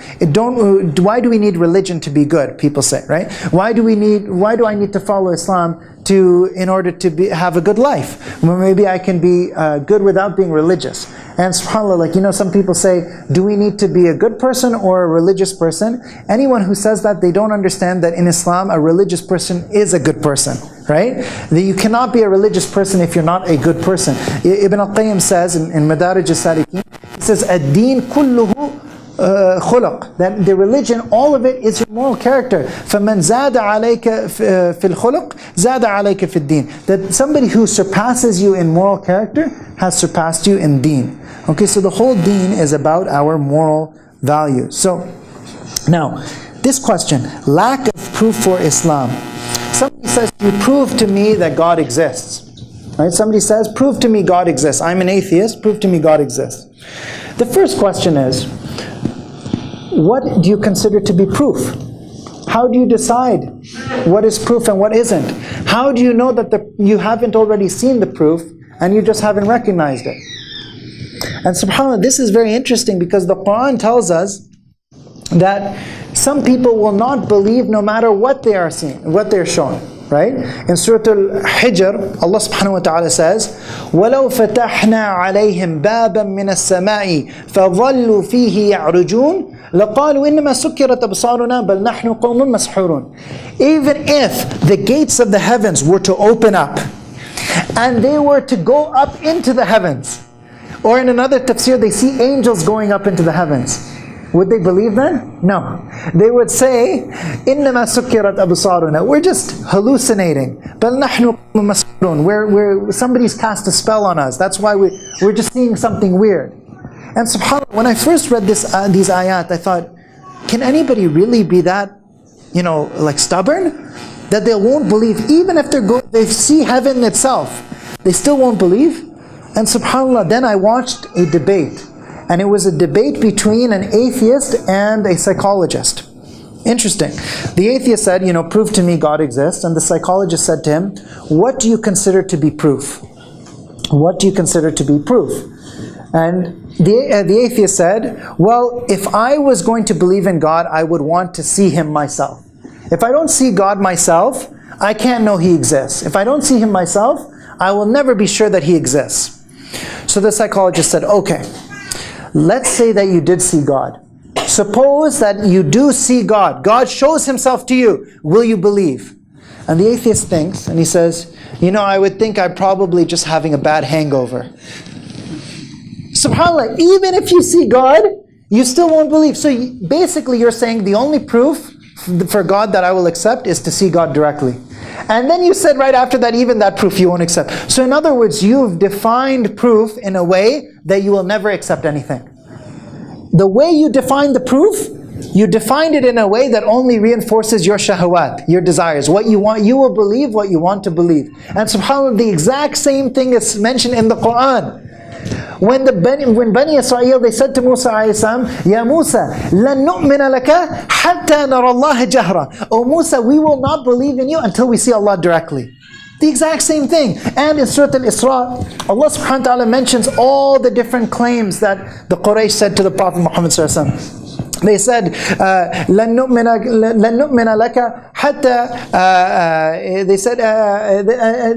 Why do we need religion to be good? People say, right? Why do I need to follow Islam in order to have a good life? Well, maybe I can be good without being religious. And subhanAllah, some people say, do we need to be a good person or a religious person? Anyone who says that, they don't understand that in Islam, a religious person is a good person, right? That you cannot be a religious person if you're not a good person. Ibn al-Qayyim says in Madarij al-Salikin, he says, ad-deen kulluhu khuluq, that the religion, all of it is your moral character. فَمَنْ زَادَ عَلَيْكَ فِي الْخُلُقِ زَادَ عَلَيْكَ فِي الدِّينِ. That somebody who surpasses you in moral character has surpassed you in deen. Okay, so the whole deen is about our moral values. So, now, this question, lack of proof for Islam. Somebody says, you prove to me that God exists. Right? Somebody says, prove to me God exists. I'm an atheist, prove to me God exists. The first question is, what do you consider to be proof? How do you decide what is proof and what isn't? How do you know that you haven't already seen the proof and you just haven't recognized it? And subhanAllah, this is very interesting because the Quran tells us that some people will not believe no matter what they are seeing, what they're shown. Right? In Surah Al-Hijr, Allah subhanahu wa ta'ala says, وَلَوْ فَتَحْنَا عَلَيْهِمْ بَابًا مِنَ السَّمَاءِ فَظَلُّوا فِيهِ يَعْرُجُونَ لَقَالُوا إِنَّمَا سُكِّرَتْ أَبْصَارُنَا بَلْ نَحْنُ قَوْمٌ مَسْحُورٌ. Even if the gates of the heavens were to open up, and they were to go up into the heavens, or in another tafsir, they see angels going up into the heavens, would they believe then? No. They would say, إِنَّمَا سُكِّرَتْ أَبْصَارُنَا. We're just hallucinating. بَلْ نَحْنُ مَسْحُورٌ. Somebody's cast a spell on us. That's why we're just seeing something weird. And subhanAllah, when I first read these ayat, I thought, can anybody really be that, stubborn? That they won't believe, even if they see heaven itself, they still won't believe? And subhanAllah, then I watched a debate. And it was a debate between an atheist and a psychologist. Interesting. The atheist said, prove to me God exists. And the psychologist said to him, what do you consider to be proof? What do you consider to be proof? And the atheist said, well, if I was going to believe in God, I would want to see Him myself. If I don't see God myself, I can't know He exists. If I don't see Him myself, I will never be sure that He exists. So the psychologist said, okay, let's say that you did see God. Suppose that you do see God. God shows Himself to you. Will you believe? And the atheist thinks, and he says, I would think I'm probably just having a bad hangover. SubhanAllah, even if you see God, you still won't believe. So basically you're saying the only proof for God that I will accept is to see God directly. And then you said right after that, even that proof you won't accept. So in other words, you've defined proof in a way that you will never accept anything. The way you define the proof, you defined it in a way that only reinforces your shahawat, your desires. What you want, you will believe what you want to believe. And subhanAllah, the exact same thing is mentioned in the Quran. When Bani Israel, they said to Musa alayhi Ya Musa, لَن نُؤْمِنَ لَكَ حَتَّى نَرَى اللَّهَ جَهْرًا. Oh Musa, we will not believe in you until we see Allah directly. The exact same thing. And in Surah Al-Isra, Allah subhanahu wa ta'ala mentions all the different claims that the Quraysh said to the Prophet Muhammad sallallahu alaihi wasallam. They said, لَن نُؤْمِنَ لَكَ حَتَّى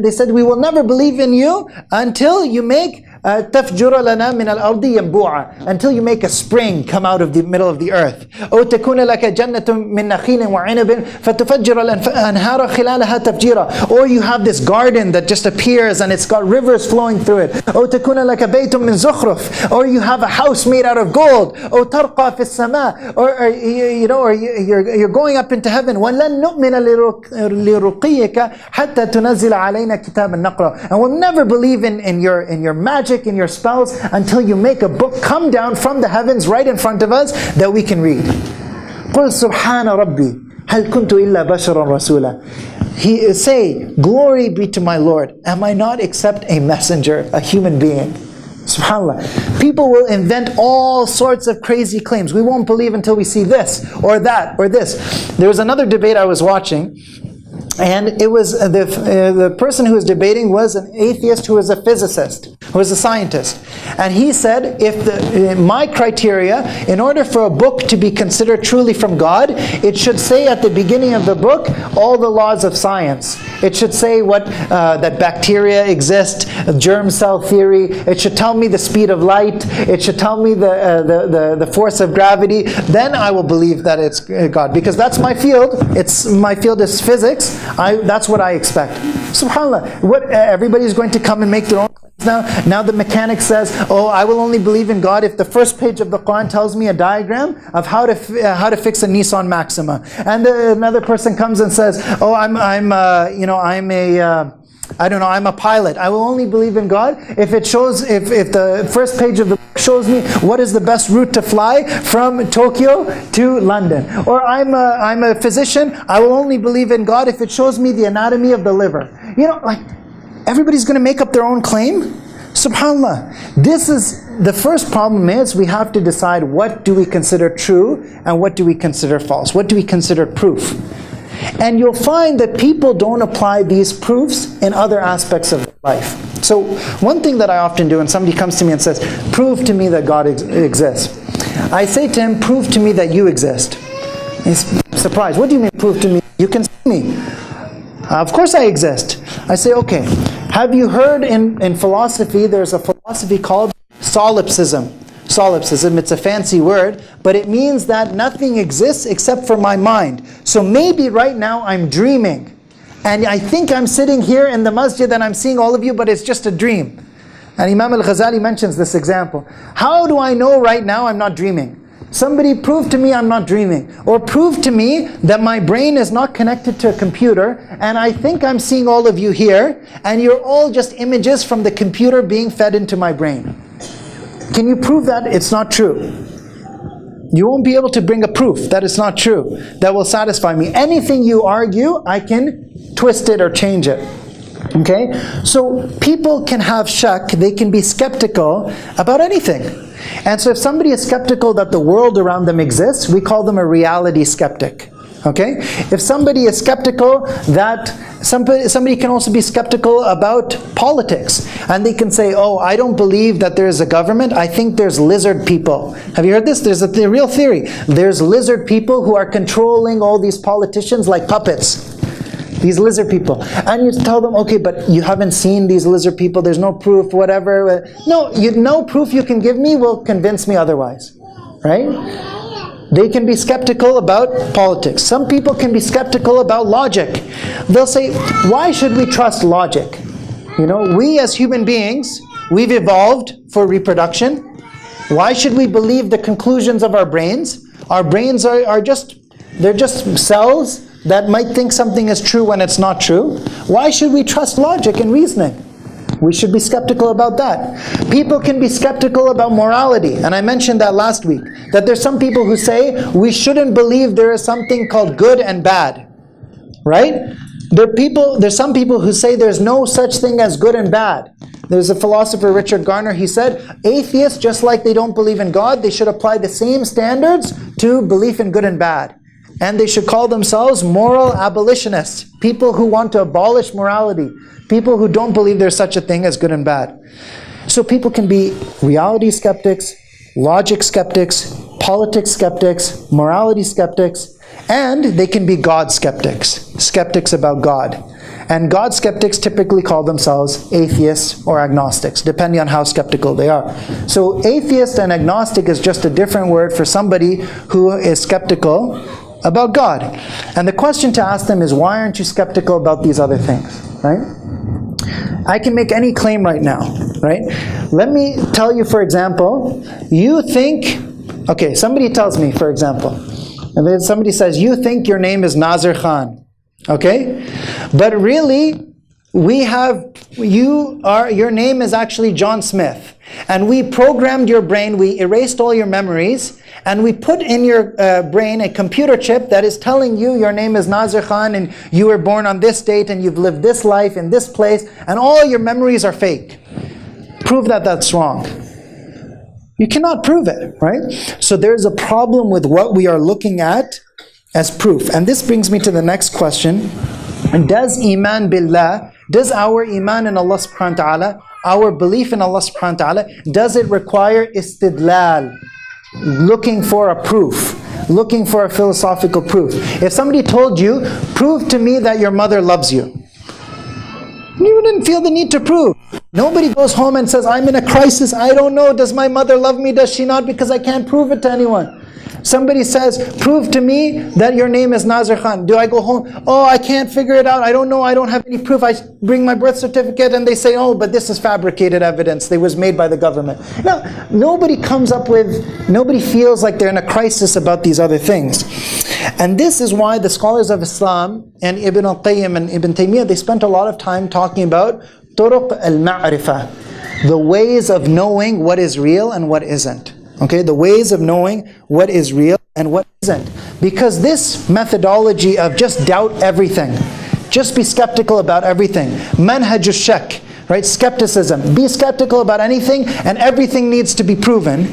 they said, we will never believe in you until you make تَفْجُرَ لَنَا مِنَ الْأَرْضِ يَنْبُوعًا, until you make a spring come out of the middle of the earth. أو تكون لك جنة من نخيل وعنب فتفجر الأنهار خلالها تفجيرا. Or you have this garden that just appears and it's got rivers flowing through it. أو تكون لك بيت من زخرف. Or you have a house made out of gold. أو ترقى في السماء. Or you're going up into heaven. وَلَن نُؤْمِنَ لِرُقِيِّكَ حَتَّى تُنَزِّلَ عَلَيْنَا كِتَابًا نَقْرَأُ. And we'll never believe in your magic, in your spells, until you make a book come down from the heavens right in front of us that we can read. قُلْ سُبْحَانَ رَبِّي هَلْ كُنْتُ إِلَّا بَشَرًا رَسُولًا. Say, glory be to my Lord, am I not except a messenger, a human being? SubhanAllah. People will invent all sorts of crazy claims. We won't believe until we see this, or that, or this. There was another debate I was watching, and it was the person who was debating was an atheist who was a physicist, who was a scientist. And he said, if my criteria, in order for a book to be considered truly from God, it should say at the beginning of the book all the laws of science. It should say that bacteria exist, germ cell theory. It should tell me the speed of light. It should tell me the force of gravity. Then I will believe that it's God, because that's my field. My field is physics. That's what I expect. SubhanAllah, everybody's going to come and make their own claims now. Now the mechanic says, oh, I will only believe in God if the first page of the Quran tells me a diagram of how to fix a Nissan Maxima. And another person comes and says, oh, I'm a pilot. I will only believe in God if it shows, if the first page of the book shows me what is the best route to fly from Tokyo to London. Or I'm a physician. I will only believe in God if it shows me the anatomy of the liver. Everybody's going to make up their own claim. SubhanAllah. This is the first problem. Is we have to decide what do we consider true and what do we consider false. What do we consider proof? And you'll find that people don't apply these proofs in other aspects of life. So one thing that I often do when somebody comes to me and says, prove to me that God exists. I say to him, prove to me that you exist. He's surprised. What do you mean prove to me? You can see me. Of course I exist. I say, okay, have you heard in philosophy, there's a philosophy called solipsism. Solipsism, it's a fancy word, but it means that nothing exists except for my mind. So maybe right now I'm dreaming, and I think I'm sitting here in the masjid and I'm seeing all of you, but it's just a dream. And Imam al-Ghazali mentions this example. How do I know right now I'm not dreaming? Somebody prove to me I'm not dreaming. Or prove to me that my brain is not connected to a computer, and I think I'm seeing all of you here, and you're all just images from the computer being fed into my brain. Can you prove that it's not true? You won't be able to bring a proof that it's not true that will satisfy me. Anything you argue, I can twist it or change it. Okay? So people can have shakk, they can be skeptical about anything. And so if somebody is skeptical that the world around them exists, we call them a reality skeptic. Okay? If somebody is skeptical that somebody can also be skeptical about politics, and they can say, oh, I don't believe that there's a government, I think there's lizard people. Have you heard this? There's a real theory. There's lizard people who are controlling all these politicians like puppets. These lizard people. And you tell them, okay, but you haven't seen these lizard people, there's no proof, whatever. No proof you can give me will convince me otherwise. Right? They can be skeptical about politics. Some people can be skeptical about logic. They'll say, why should we trust logic? We as human beings, we've evolved for reproduction. Why should we believe the conclusions of our brains? Our brains are just cells that might think something is true when it's not true. Why should we trust logic and reasoning? We should be skeptical about that. People can be skeptical about morality, and I mentioned that last week, that there's some people who say we shouldn't believe there is something called good and bad, right? There's some people who say there's no such thing as good and bad. There's a philosopher, Richard Garner, he said, atheists, just like they don't believe in God, they should apply the same standards to belief in good and bad. And they should call themselves moral abolitionists, people who want to abolish morality, people who don't believe there's such a thing as good and bad. So people can be reality skeptics, logic skeptics, politics skeptics, morality skeptics, and they can be God skeptics, skeptics about God. And God skeptics typically call themselves atheists or agnostics, depending on how skeptical they are. So atheist and agnostic is just a different word for somebody who is skeptical about God. And the question to ask them is, why aren't you skeptical about these other things, right? I can make any claim right now, right? Let me tell you, for example, you think, okay, somebody tells me, for example, and then somebody says, you think your name is Nazir Khan, okay? But really, your name is actually John Smith. And we programmed your brain, we erased all your memories, and we put in your brain a computer chip that is telling you your name is Nazir Khan, and you were born on this date, and you've lived this life in this place, and all your memories are fake. Prove that that's wrong. You cannot prove it, right? So there's a problem with what we are looking at as proof. And this brings me to the next question. Does Iman Billah, does our Iman in Allah subhanahu wa ta'ala, our belief in Allah subhanahu wa ta'ala, does it require istidlal? Looking for a proof, looking for a philosophical proof. If somebody told you, prove to me that your mother loves you, you wouldn't feel the need to prove. Nobody goes home and says, I'm in a crisis, I don't know, does my mother love me, does she not, because I can't prove it to anyone. Somebody says, prove to me that your name is Nazir Khan. Do I go home? Oh, I can't figure it out. I don't know. I don't have any proof. I bring my birth certificate and they say, oh, but this is fabricated evidence. It was made by the government. Now, nobody feels like they're in a crisis about these other things. And this is why the scholars of Islam and Ibn al-Qayyim and Ibn Taymiyyah, they spent a lot of time talking about turuq al-ma'rifah, the ways of knowing what is real and what isn't. Okay, the ways of knowing what is real and what isn't. Because this methodology of just doubt everything, just be skeptical about everything, manhaj shakk, right? Skepticism, be skeptical about anything and everything needs to be proven.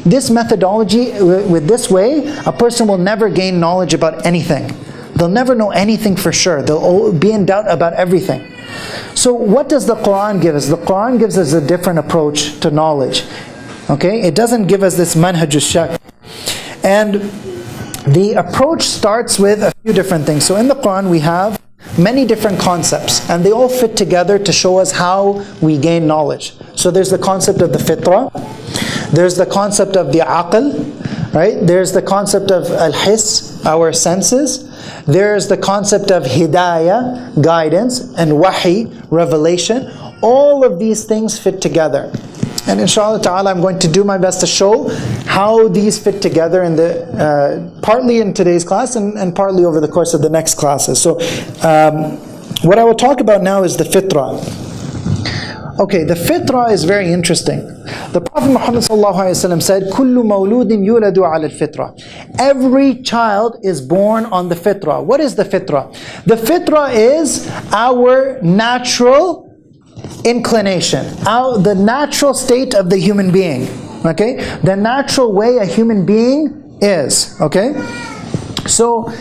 This methodology, with this way, a person will never gain knowledge about anything. They'll never know anything for sure. They'll be in doubt about everything. So what does the Quran give us? The Quran gives us a different approach to knowledge. Okay, it doesn't give us this manhaj shakk. And the approach starts with a few different things. So in the Quran we have many different concepts, and they all fit together to show us how we gain knowledge. So there's the concept of the fitrah, there's the concept of the aql, right? There's the concept of al-hiss, our senses. There's the concept of hidayah, guidance, and wahi, revelation. All of these things fit together. And inshallah ta'ala, I'm going to do my best to show how these fit together in the partly in today's class and partly over the course of the next classes. So what I will talk about now is the fitrah. Okay, the fitrah is very interesting. The Prophet Muhammad ﷺ said, "Kullu mawludin yuladu ala al-fitrah." Every child is born on the fitrah. What is the fitrah? The fitrah is our natural inclination, the natural state of the human being. Okay, the natural way a human being is. Okay, so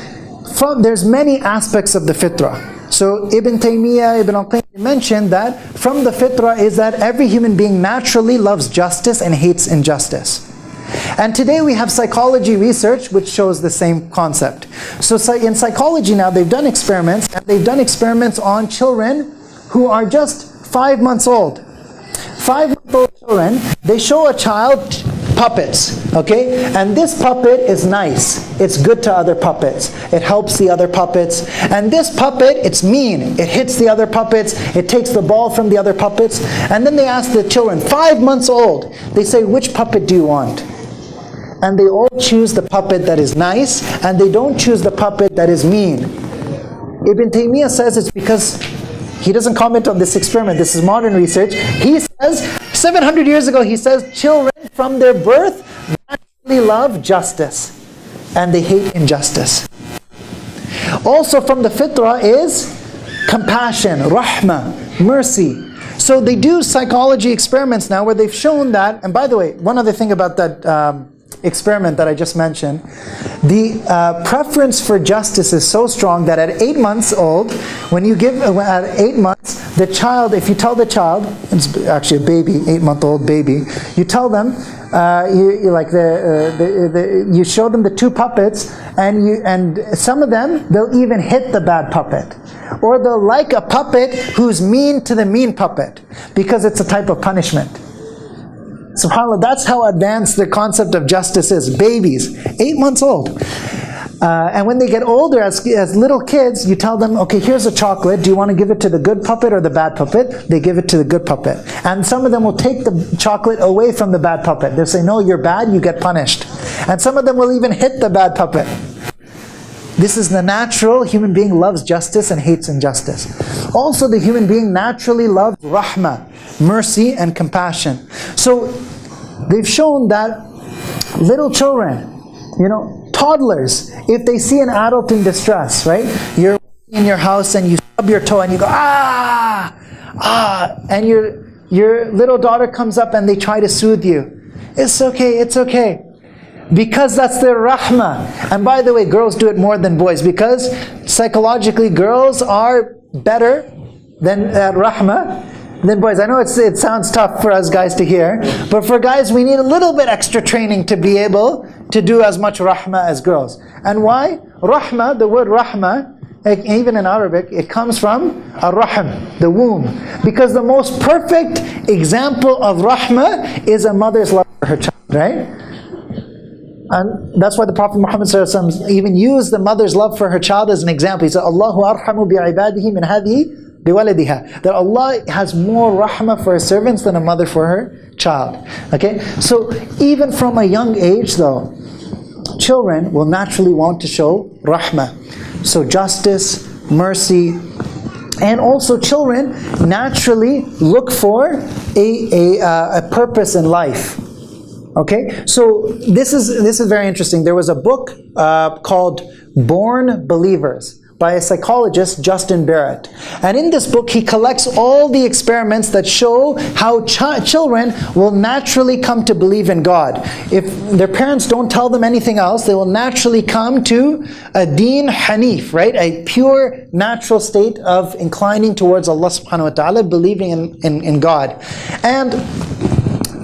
there's many aspects of the fitrah. So Ibn Taymiyyah, Ibn al-Qayyim mentioned that from the fitrah is that every human being naturally loves justice and hates injustice. And today we have psychology research which shows the same concept. So in psychology now they've done experiments, and they've done experiments on children who are just 5 months old. 5-month-old children, they show a child puppets, okay? And this puppet is nice. It's good to other puppets. It helps the other puppets. And this puppet, it's mean. It hits the other puppets. It takes the ball from the other puppets. And then they ask the children, 5 months old, they say, which puppet do you want? And they all choose the puppet that is nice, and they don't choose the puppet that is mean. Ibn Taymiyyah says it's because he doesn't comment on this experiment. This is modern research. He says, 700 years ago, he says, children from their birth naturally love justice and they hate injustice. Also from the fitrah is compassion, rahmah, mercy. So they do psychology experiments now where they've shown that, and by the way, one other thing about that experiment that I just mentioned, the preference for justice is so strong that at 8 months old, when you give, at 8 months, the child, if you tell the child, it's actually a baby, 8-month-old baby, you tell them, you show them the two puppets, and some of them, they'll even hit the bad puppet. Or they'll like a puppet who's mean to the mean puppet, because it's a type of punishment. SubhanAllah, that's how advanced the concept of justice is. Babies, 8 months old. And when they get older, as little kids, you tell them, okay, here's a chocolate. Do you want to give it to the good puppet or the bad puppet? They give it to the good puppet. And some of them will take the chocolate away from the bad puppet. They'll say, no, you're bad, you get punished. And some of them will even hit the bad puppet. This is the natural human being loves justice and hates injustice. Also, the human being naturally loves rahmah, mercy and compassion. So they've shown that little children, toddlers, if they see an adult in distress, right? You're in your house and you stub your toe and you go, and your little daughter comes up and they try to soothe you. It's okay, it's okay. Because that's their rahmah. And by the way, girls do it more than boys, because psychologically girls are better than rahmah than boys. I know it sounds tough for us guys to hear, but for guys we need a little bit extra training to be able to do as much rahmah as girls. And why? Rahmah, the word rahmah, even in Arabic, it comes from ar-rahm, the womb. Because the most perfect example of rahmah is a mother's love for her child, right? And that's why the Prophet Muhammad ﷺ even used the mother's love for her child as an example. He said, Allahu arhamu bi'ibadihi min hadhihi biwaladiha. That Allah has more rahmah for His servants than a mother for her child. Okay? So even from a young age though, children will naturally want to show rahmah. So justice, mercy, and also children naturally look for a purpose in life. Okay, so this is very interesting. There was a book called Born Believers by a psychologist, Justin Barrett. And in this book, he collects all the experiments that show how children will naturally come to believe in God. If their parents don't tell them anything else, they will naturally come to a deen hanif, right? A pure, natural state of inclining towards Allah subhanahu wa ta'ala, believing in God. And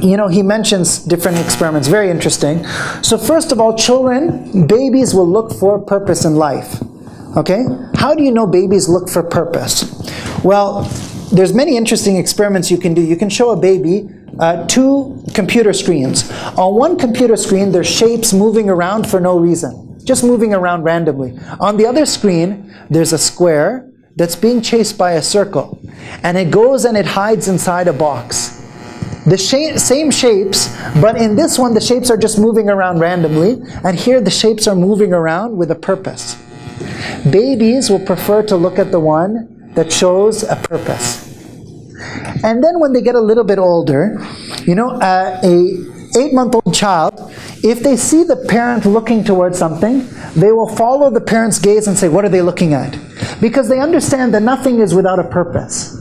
he mentions different experiments, very interesting. So first of all, babies will look for purpose in life. Okay? How do you know babies look for purpose? Well, there's many interesting experiments you can do. You can show a baby 2 computer screens. On one computer screen, there's shapes moving around for no reason, just moving around randomly. On the other screen, there's a square that's being chased by a circle. And it goes and it hides inside a box. The same shapes, but in this one the shapes are just moving around randomly, and here the shapes are moving around with a purpose. Babies will prefer to look at the one that shows a purpose. And then when they get a little bit older, a 8-month-old child, if they see the parent looking towards something, they will follow the parent's gaze and say, what are they looking at? Because they understand that nothing is without a purpose.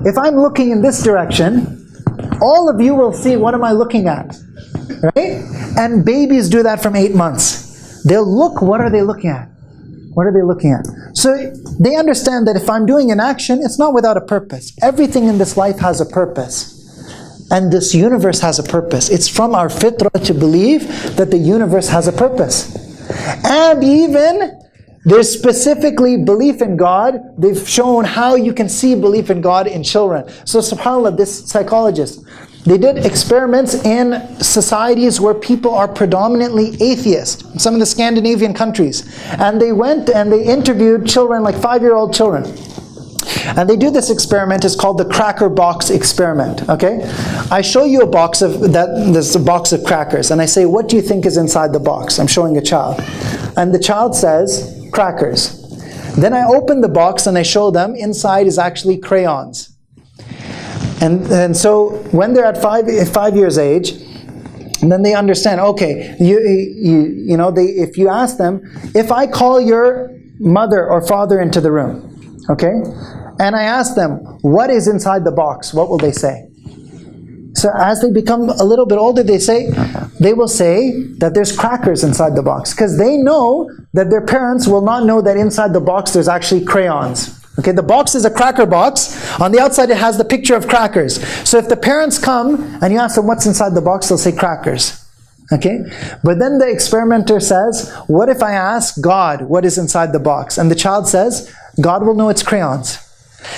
If I'm looking in this direction, all of you will see, what am I looking at? Right? And babies do that from 8 months. They'll look, what are they looking at? What are they looking at? So they understand that if I'm doing an action, it's not without a purpose. Everything in this life has a purpose. And this universe has a purpose. It's from our fitrah to believe that the universe has a purpose. And even there's specifically belief in God. They've shown how you can see belief in God in children. So subhanAllah, this psychologist, they did experiments in societies where people are predominantly atheist, some of the Scandinavian countries. And they went and they interviewed children, like 5-year-old children. And they do this experiment. It's called the cracker box experiment. Okay, I show you a box there's a box of crackers, and I say, what do you think is inside the box? I'm showing a child, and the child says crackers. Then I open the box and I show them inside is actually crayons. And so when they're at 5 years age, and then they understand, okay, if you ask them, if I call your mother or father into the room, okay, and I ask them, what is inside the box, what will they say? So as they become a little bit older, they will say that there's crackers inside the box, because they know that their parents will not know that inside the box there's actually crayons. Okay, the box is a cracker box. On the outside it has the picture of crackers. So if the parents come and you ask them what's inside the box, they'll say crackers. Okay? But then the experimenter says, what if I ask God what is inside the box? And the child says, God will know it's crayons.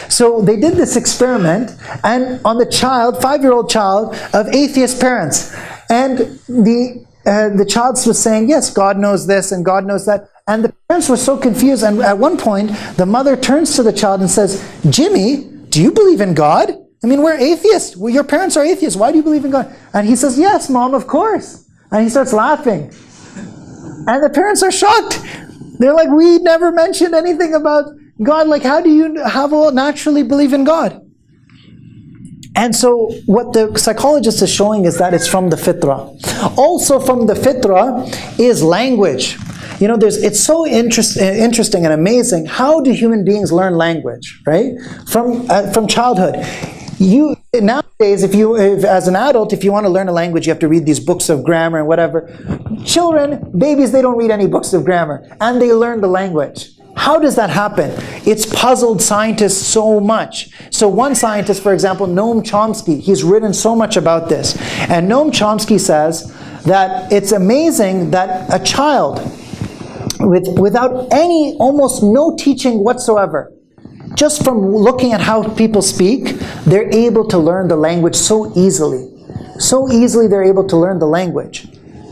So they did this experiment, and on the child, 5-year-old child of atheist parents. And the child was saying, yes, God knows this and God knows that. And the parents were so confused, and at one point, the mother turns to the child and says, Jimmy, do you believe in God? I mean, we're atheists. Well, your parents are atheists. Why do you believe in God? And he says, yes, Mom, of course. And he starts laughing. And the parents are shocked. They're like, we never mentioned anything about God. Like, how do you naturally believe in God? And so what the psychologist is showing is that it's from the fitrah. Also from the fitrah is language. You know, it's so interesting and amazing. How do human beings learn language, right? From childhood. Nowadays, as an adult, if you want to learn a language, you have to read these books of grammar and whatever. Children, babies, they don't read any books of grammar, and they learn the language. How does that happen? It's puzzled scientists so much. So one scientist, for example, Noam Chomsky, he's written so much about this. And Noam Chomsky says that it's amazing that a child, without almost no teaching whatsoever, just from looking at how people speak, they're able to learn the language so easily. So easily they're able to learn the language.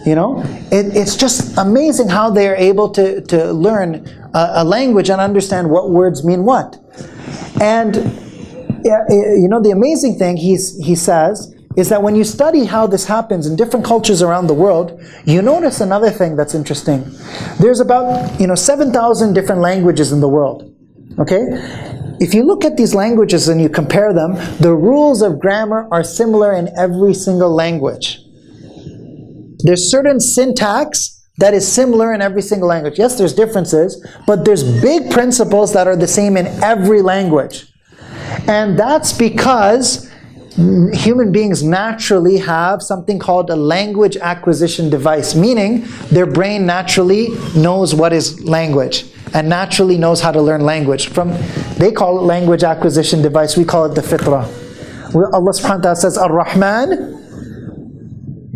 You know, it's just amazing how they're able to learn a language and understand what words mean what. And you know, the amazing thing he says is that when you study how this happens in different cultures around the world, you notice another thing that's interesting. There's about 7,000 different languages in the world. Okay? If you look at these languages and you compare them, the rules of grammar are similar in every single language. There's certain syntax that is similar in every single language. Yes, there's differences, but there's big principles that are the same in every language. And that's because human beings naturally have something called a language acquisition device, meaning their brain naturally knows what is language and naturally knows how to learn language. They call it language acquisition device, we call it the fitrah. Allah subhanahu wa ta'ala says, Ar-Rahman,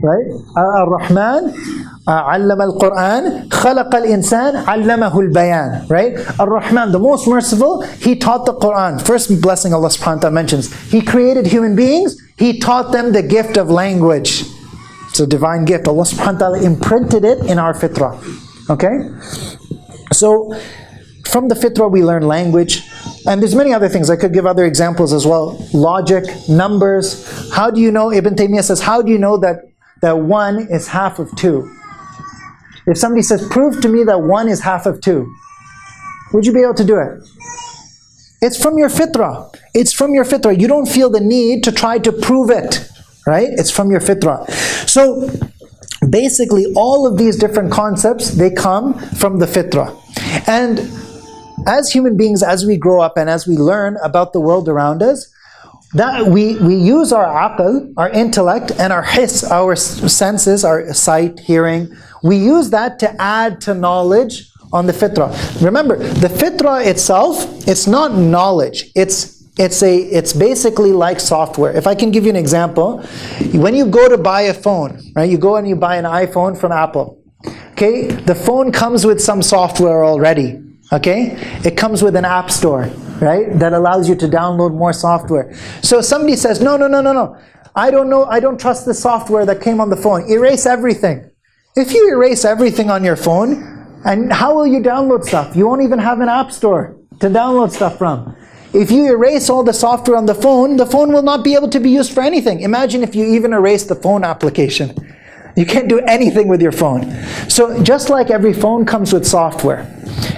right? Ar-Rahman, allama al-Quran, khalaqa al-insan, allamahu al-bayan, right? Ar-Rahman, the most merciful, He taught the Quran. First blessing Allah subhanahu wa ta'ala mentions. He created human beings, He taught them the gift of language. It's a divine gift. Allah subhanahu wa ta'ala imprinted it in our fitrah. Okay? So, from the fitrah we learn language. And there's many other things. I could give other examples as well. Logic, numbers. How do you know, Ibn Taymiyyah says, how do you know that 1 is half of 2? If somebody says, prove to me that 1 is half of 2, would you be able to do it? It's from your fitrah. It's from your fitrah. You don't feel the need to try to prove it, right? It's from your fitrah. So, basically, all of these different concepts, they come from the fitrah. And as human beings, as we grow up and as we learn about the world around us, that we use our aql, our intellect, and our hiss, our senses, our sight, hearing, we use that to add to knowledge on the fitrah. Remember, the fitrah itself, it's not knowledge. It's basically like software. If I can give you an example, when you go to buy a phone, right? You go and you buy an iPhone from Apple. Okay, the phone comes with some software already. Okay, it comes with an app store, right? That allows you to download more software. So somebody says, no. I don't know. I don't trust the software that came on the phone. Erase everything. If you erase everything on your phone, and how will you download stuff? You won't even have an app store to download stuff from. If you erase all the software on the phone will not be able to be used for anything. Imagine if you even erase the phone application. You can't do anything with your phone. So just like every phone comes with software,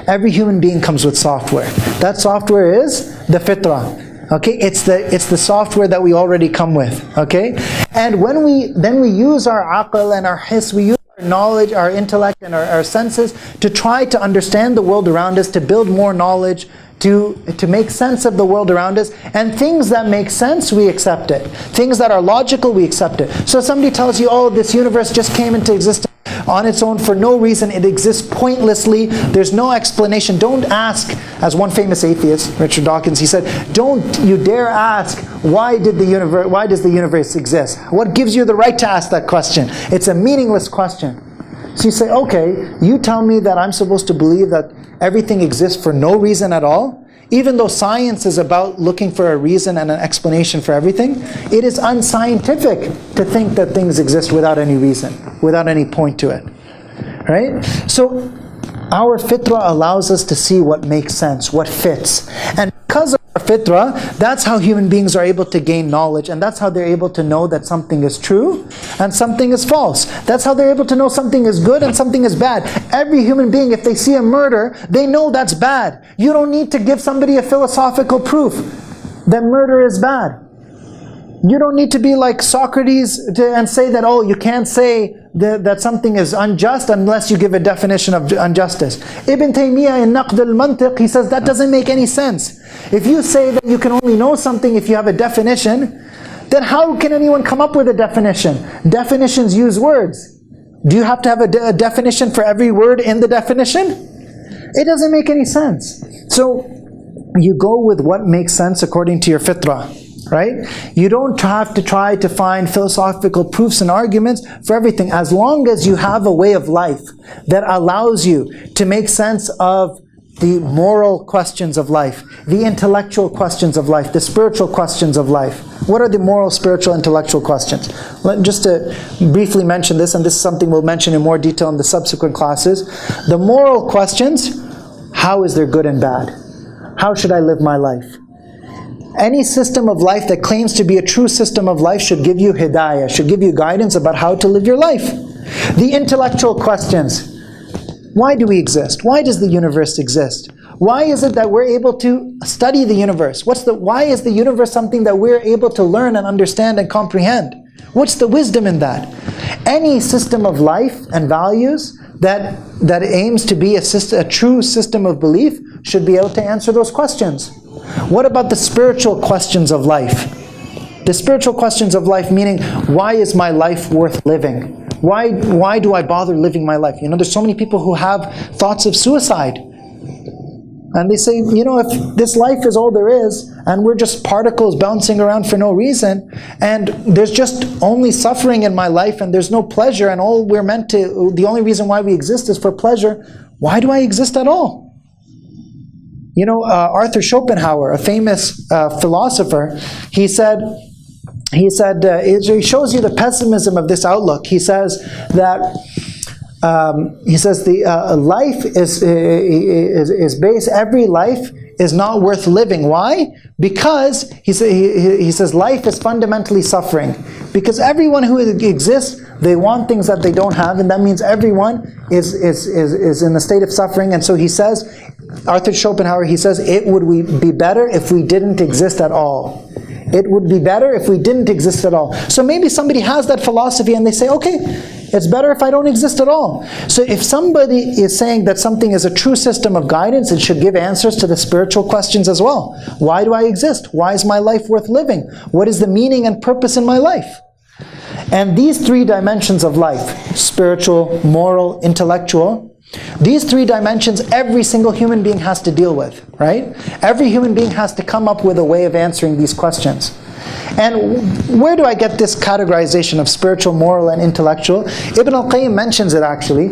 every human being comes with software. That software is the fitrah. Okay, it's the software that we already come with. Okay, and when we use our aql and our hiss, we use our knowledge, our intellect, and our senses to try to understand the world around us, to build more knowledge, to make sense of the world around us. And things that make sense, we accept it. Things that are logical, we accept it. So somebody tells you, oh, this universe just came into existence on its own for no reason. It exists pointlessly. There's no explanation. Don't ask, as one famous atheist, Richard Dawkins, he said, don't you dare ask, why does the universe exist? What gives you the right to ask that question? It's a meaningless question. So you say, okay, you tell me that I'm supposed to believe that everything exists for no reason at all? Even though science is about looking for a reason and an explanation for everything, it is unscientific to think that things exist without any reason, without any point to it. Right? So our fitrah allows us to see what makes sense, what fits. And because of our fitrah, that's how human beings are able to gain knowledge, and that's how they're able to know that something is true and something is false. That's how they're able to know something is good and something is bad. Every human being, if they see a murder, they know that's bad. You don't need to give somebody a philosophical proof that murder is bad. You don't need to be like Socrates and say that, oh, you can't say that something is unjust unless you give a definition of injustice. Ibn Taymiyyah in Naqd al-Mantiq, he says that doesn't make any sense. If you say that you can only know something if you have a definition, then how can anyone come up with a definition? Definitions use words. Do you have to have a definition for every word in the definition? It doesn't make any sense. So you go with what makes sense according to your fitrah. Right? You don't have to try to find philosophical proofs and arguments for everything. As long as you have a way of life that allows you to make sense of the moral questions of life, the intellectual questions of life, the spiritual questions of life. What are the moral, spiritual, intellectual questions? Just to briefly mention this, and this is something we'll mention in more detail in the subsequent classes. The moral questions: how is there good and bad? How should I live my life? Any system of life that claims to be a true system of life should give you hidayah, should give you guidance about how to live your life. The intellectual questions: why do we exist? Why does the universe exist? Why is it that we're able to study the universe? Why is the universe something that we're able to learn and understand and comprehend? What's the wisdom in that? Any system of life and values that aims to be a true system of belief should be able to answer those questions. What about the spiritual questions of life? The spiritual questions of life, meaning, why is my life worth living? Why do I bother living my life? You know, there's so many people who have thoughts of suicide. And they say, you know, if this life is all there is, and we're just particles bouncing around for no reason, and there's just only suffering in my life, and there's no pleasure, and the only reason why we exist is for pleasure, why do I exist at all? You know, Arthur Schopenhauer, a famous philosopher, he said, it shows you the pessimism of this outlook. He says that the life is based. Every life is not worth living. Why? Because he says life is fundamentally suffering. Because everyone who exists, they want things that they don't have, and that means everyone is in a state of suffering. And so he says, Arthur Schopenhauer, he says, it would be better if we didn't exist at all. It would be better if we didn't exist at all. So maybe somebody has that philosophy and they say, okay, it's better if I don't exist at all. So if somebody is saying that something is a true system of guidance, it should give answers to the spiritual questions as well. Why do I exist? Why is my life worth living? What is the meaning and purpose in my life? And these three dimensions of life, spiritual, moral, intellectual, these three dimensions every single human being has to deal with, right? Every human being has to come up with a way of answering these questions. And where do I get this categorization of spiritual, moral, and intellectual? Ibn al-Qayyim mentions it actually.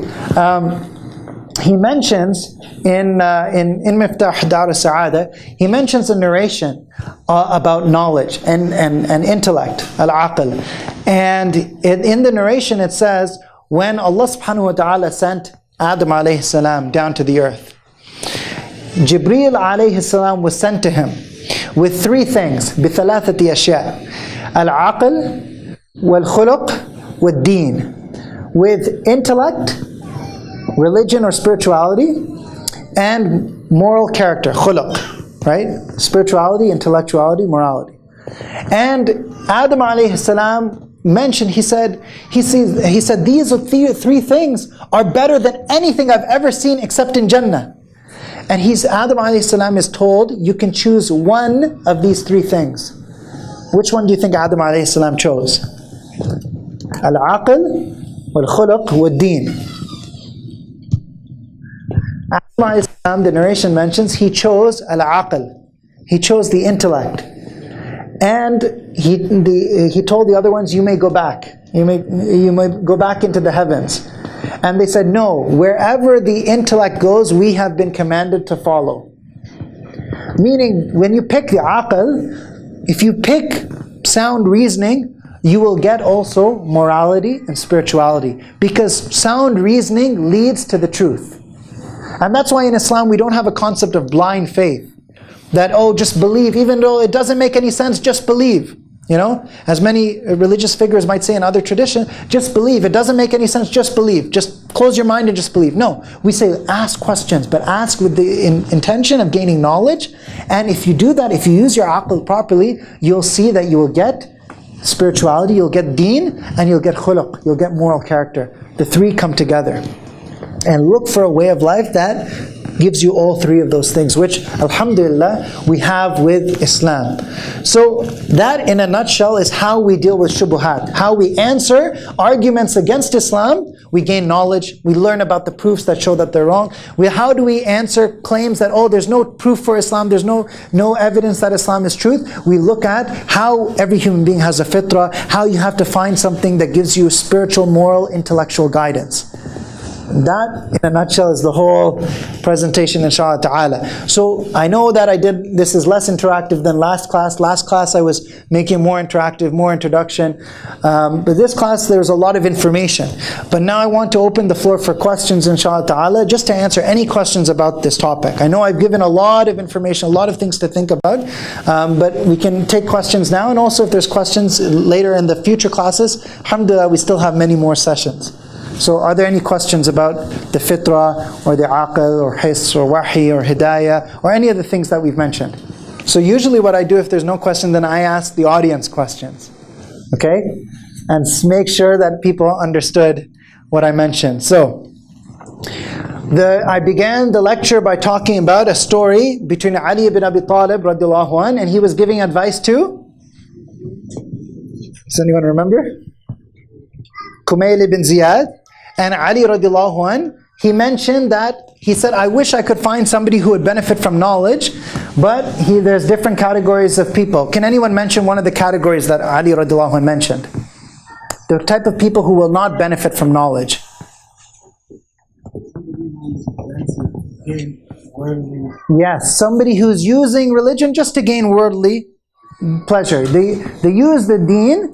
He mentions in Miftah Dar al-Sa'ada, he mentions a narration about knowledge and intellect, al-aql. And in the narration it says, when Allah subhanahu wa ta'ala sent Adam alayhi salam down to the earth, Jibreel alayhi salam was sent to him with three things, بثلاثة أشياء, العقل والخلق والدين. with intellect, religion or spirituality, and moral character, khuluq, right? Spirituality, intellectuality, morality. And Adam alayhi salam mentioned, he said these three things are better than anything I've ever seen except in Jannah. And Adam alayhi salam is told, you can choose one of these three things. Which one do you think Adam alayhi salam chose? Al-aql, wal-khuluq, wal-deen. Adam alayhi salam, the narration mentions, he chose al-aql. He chose the intellect. And he told the other ones, you may go back. You may go back into the heavens. And they said, no, wherever the intellect goes, we have been commanded to follow. Meaning, when you pick the aql, if you pick sound reasoning, you will get also morality and spirituality. Because sound reasoning leads to the truth. And that's why in Islam we don't have a concept of blind faith. That, oh, just believe, even though it doesn't make any sense, just believe. You know, as many religious figures might say in other traditions, just believe. It doesn't make any sense, just believe. Just close your mind and just believe. No, we say ask questions, but ask with the intention of gaining knowledge. And if you do that, if you use your aql properly, you'll see that you will get spirituality, you'll get deen, and you'll get khuluq, you'll get moral character. The three come together. And look for a way of life that gives you all three of those things, which, alhamdulillah, we have with Islam. So that, in a nutshell, is how we deal with shubuhat. How we answer arguments against Islam. We gain knowledge. We learn about the proofs that show that they're wrong. How do we answer claims that, oh, there's no proof for Islam, there's no evidence that Islam is truth? We look at how every human being has a fitrah, how you have to find something that gives you spiritual, moral, intellectual guidance. That, in a nutshell, is the whole presentation, inshallah ta'ala. So, I know that this is less interactive than last class. Last class I was making more interactive, more introduction. But this class, there's a lot of information. But now I want to open the floor for questions, inshallah ta'ala, just to answer any questions about this topic. I know I've given a lot of information, a lot of things to think about, but we can take questions now, and also if there's questions later in the future classes, alhamdulillah, we still have many more sessions. So are there any questions about the fitrah, or the aql, or hiss, or wahi, or hidayah, or any of the things that we've mentioned? So usually what I do, if there's no question, then I ask the audience questions. Okay? And make sure that people understood what I mentioned. So, I began the lecture by talking about a story between Ali ibn Abi Talib radiallahu anh, and he was giving advice to? Does anyone remember? Kumayl ibn Ziyad. And Ali radiallahu anh, he mentioned that, he said, I wish I could find somebody who would benefit from knowledge, but there's different categories of people. Can anyone mention one of the categories that Ali radiallahu anh mentioned? The type of people who will not benefit from knowledge. Yes, somebody who's using religion just to gain worldly pleasure. They use the deen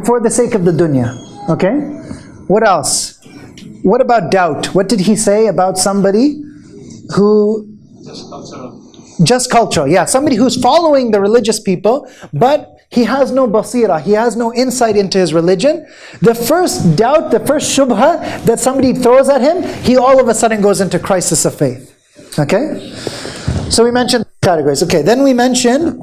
for the sake of the dunya. Okay? What else? What about doubt? What did he say about somebody who... Just cultural. Yeah, somebody who's following the religious people, but he has no basira, he has no insight into his religion. The first doubt, the first shubha that somebody throws at him, he all of a sudden goes into crisis of faith. Okay? So we mentioned categories. Okay, then we mentioned...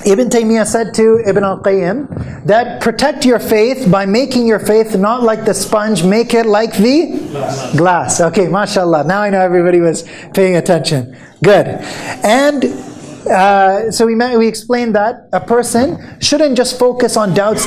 Ibn Taymiyyah said to Ibn al-Qayyim that protect your faith by making your faith not like the sponge, make it like the glass. Okay, mashallah. Now I know everybody was paying attention. Good. And so we explained that a person shouldn't just focus on doubts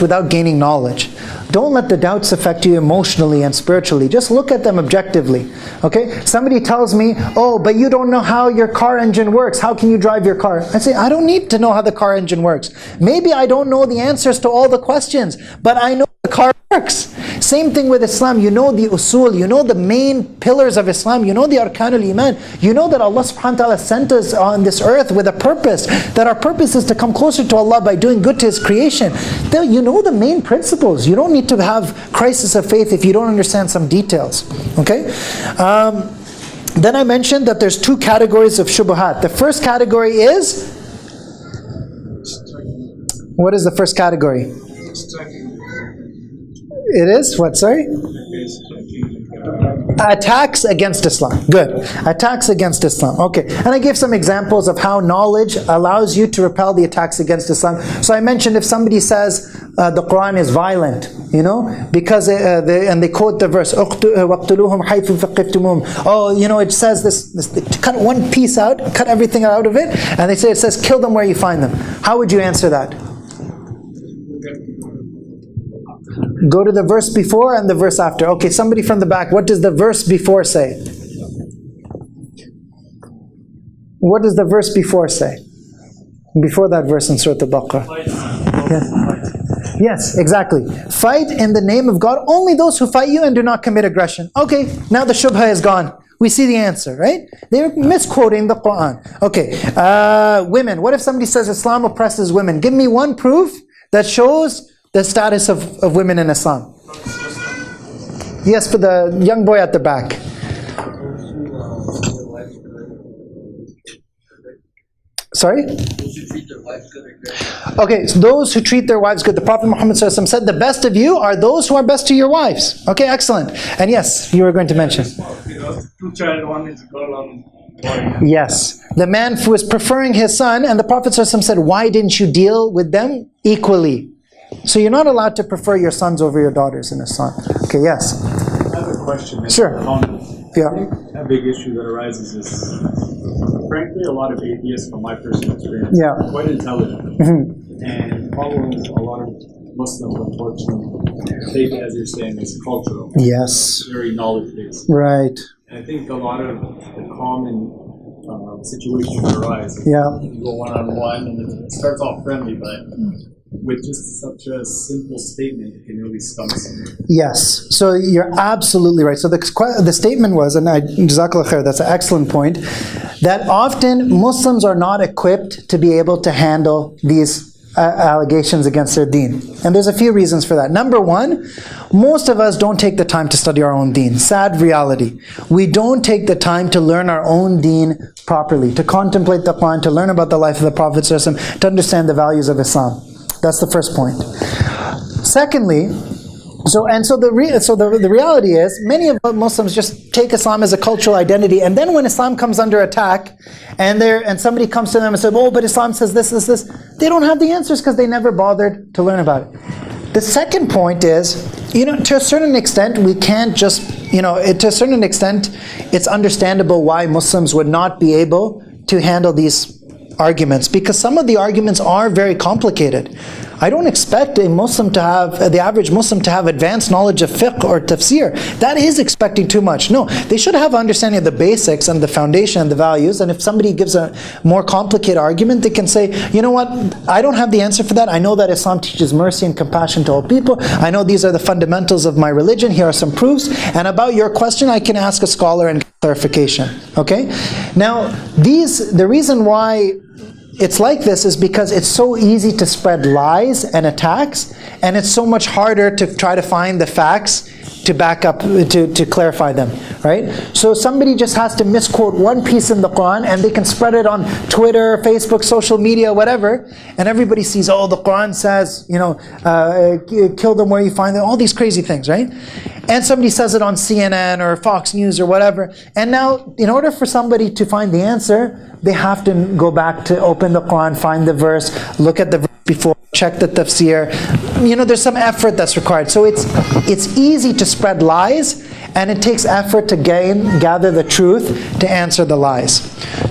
without gaining knowledge. Don't let the doubts affect you emotionally and spiritually. Just look at them objectively. Okay? Somebody tells me, oh, but you don't know how your car engine works. How can you drive your car? I say, I don't need to know how the car engine works. Maybe I don't know the answers to all the questions, but I know the car works. Same thing with Islam. You know the usul, you know the main pillars of Islam, you know the arkanul iman, you know that Allah subhanahu wa ta'ala sent us on this earth with a purpose, that our purpose is to come closer to Allah by doing good to His creation. You know the main principles. You don't need to have crisis of faith if you don't understand some details. Okay? Then I mentioned that there's two categories of shubuhat. The first category is... What is the first category? It is what? Sorry. Attacks against Islam. Good. Attacks against Islam. Okay. And I gave some examples of how knowledge allows you to repel the attacks against Islam. So I mentioned if somebody says the Quran is violent, you know, because and they quote the verse, وَقْتُلُوهُمْ حَيْثُ ثَقِفْتُمُوهُمْ. Oh, you know, it says this, cut one piece out, cut everything out of it, and they say it says kill them where you find them. How would you answer that? Go to the verse before and the verse after. Okay, somebody from the back, what does the verse before say? What does the verse before say? Before that verse in Surah Al-Baqarah. Yes. Yes, exactly. Fight in the name of God, only those who fight you and do not commit aggression. Okay, now the shubha is gone. We see the answer, right? They're misquoting the Quran. Okay, women. What if somebody says Islam oppresses women? Give me one proof that shows the status of women in Islam. Yes, for the young boy at the back. Sorry? Okay, so those who treat their wives good. The Prophet Muhammad ﷺ said, the best of you are those who are best to your wives. Okay, excellent. And yes, you were going to mention. Yes, the man who is preferring his son, and the Prophet ﷺ said, why didn't you deal with them equally? So you're not allowed to prefer your sons over your daughters in Islam. Okay, yes. I have a question. Sure. Yeah. I think a big issue that arises is, frankly, a lot of atheists, from my personal experience, are quite intelligent and following a lot of Muslims, unfortunately, take it, as you're saying, as cultural. Yes. Very knowledge-based. Right. And I think a lot of the common situations that arise, you go one-on-one, and it starts off friendly, but with just such a simple statement, it can really stump someone. Yes, so you're absolutely right. So the statement was, and Jazakallah khair, that's an excellent point, that often Muslims are not equipped to be able to handle these allegations against their deen. And there's a few reasons for that. Number one, most of us don't take the time to study our own deen. Sad reality. We don't take the time to learn our own deen properly, to contemplate the Quran, to learn about the life of the Prophet ﷺ, to understand the values of Islam. That's the first point. Secondly, the reality is, many of Muslims just take Islam as a cultural identity, and then when Islam comes under attack, and somebody comes to them and says, oh, but Islam says this, they don't have the answers because they never bothered to learn about it. The second point is, to a certain extent, we can't just, to a certain extent, it's understandable why Muslims would not be able to handle these arguments, because some of the arguments are very complicated. I don't expect a Muslim to have, the average Muslim to have advanced knowledge of fiqh or tafsir. That is expecting too much. No, they should have understanding of the basics and the foundation and the values, and if somebody gives a more complicated argument, they can say, you know what, I don't have the answer for that. I know that Islam teaches mercy and compassion to all people. I know these are the fundamentals of my religion. Here are some proofs. And about your question, I can ask a scholar and get clarification. Okay? Now, the reason why it's like this is because it's so easy to spread lies and attacks, and it's so much harder to try to find the facts to back up, to clarify them, right? So somebody just has to misquote one piece in the Quran, and they can spread it on Twitter, Facebook, social media, whatever, and everybody sees, oh, the Quran says, kill them where you find them, all these crazy things, right? And somebody says it on CNN or Fox News or whatever, and now, in order for somebody to find the answer, they have to go back to open the Quran, find the verse, look at the verse before, check the tafsir. There's some effort that's required. So it's easy to spread lies, and it takes effort to gather the truth to answer the lies.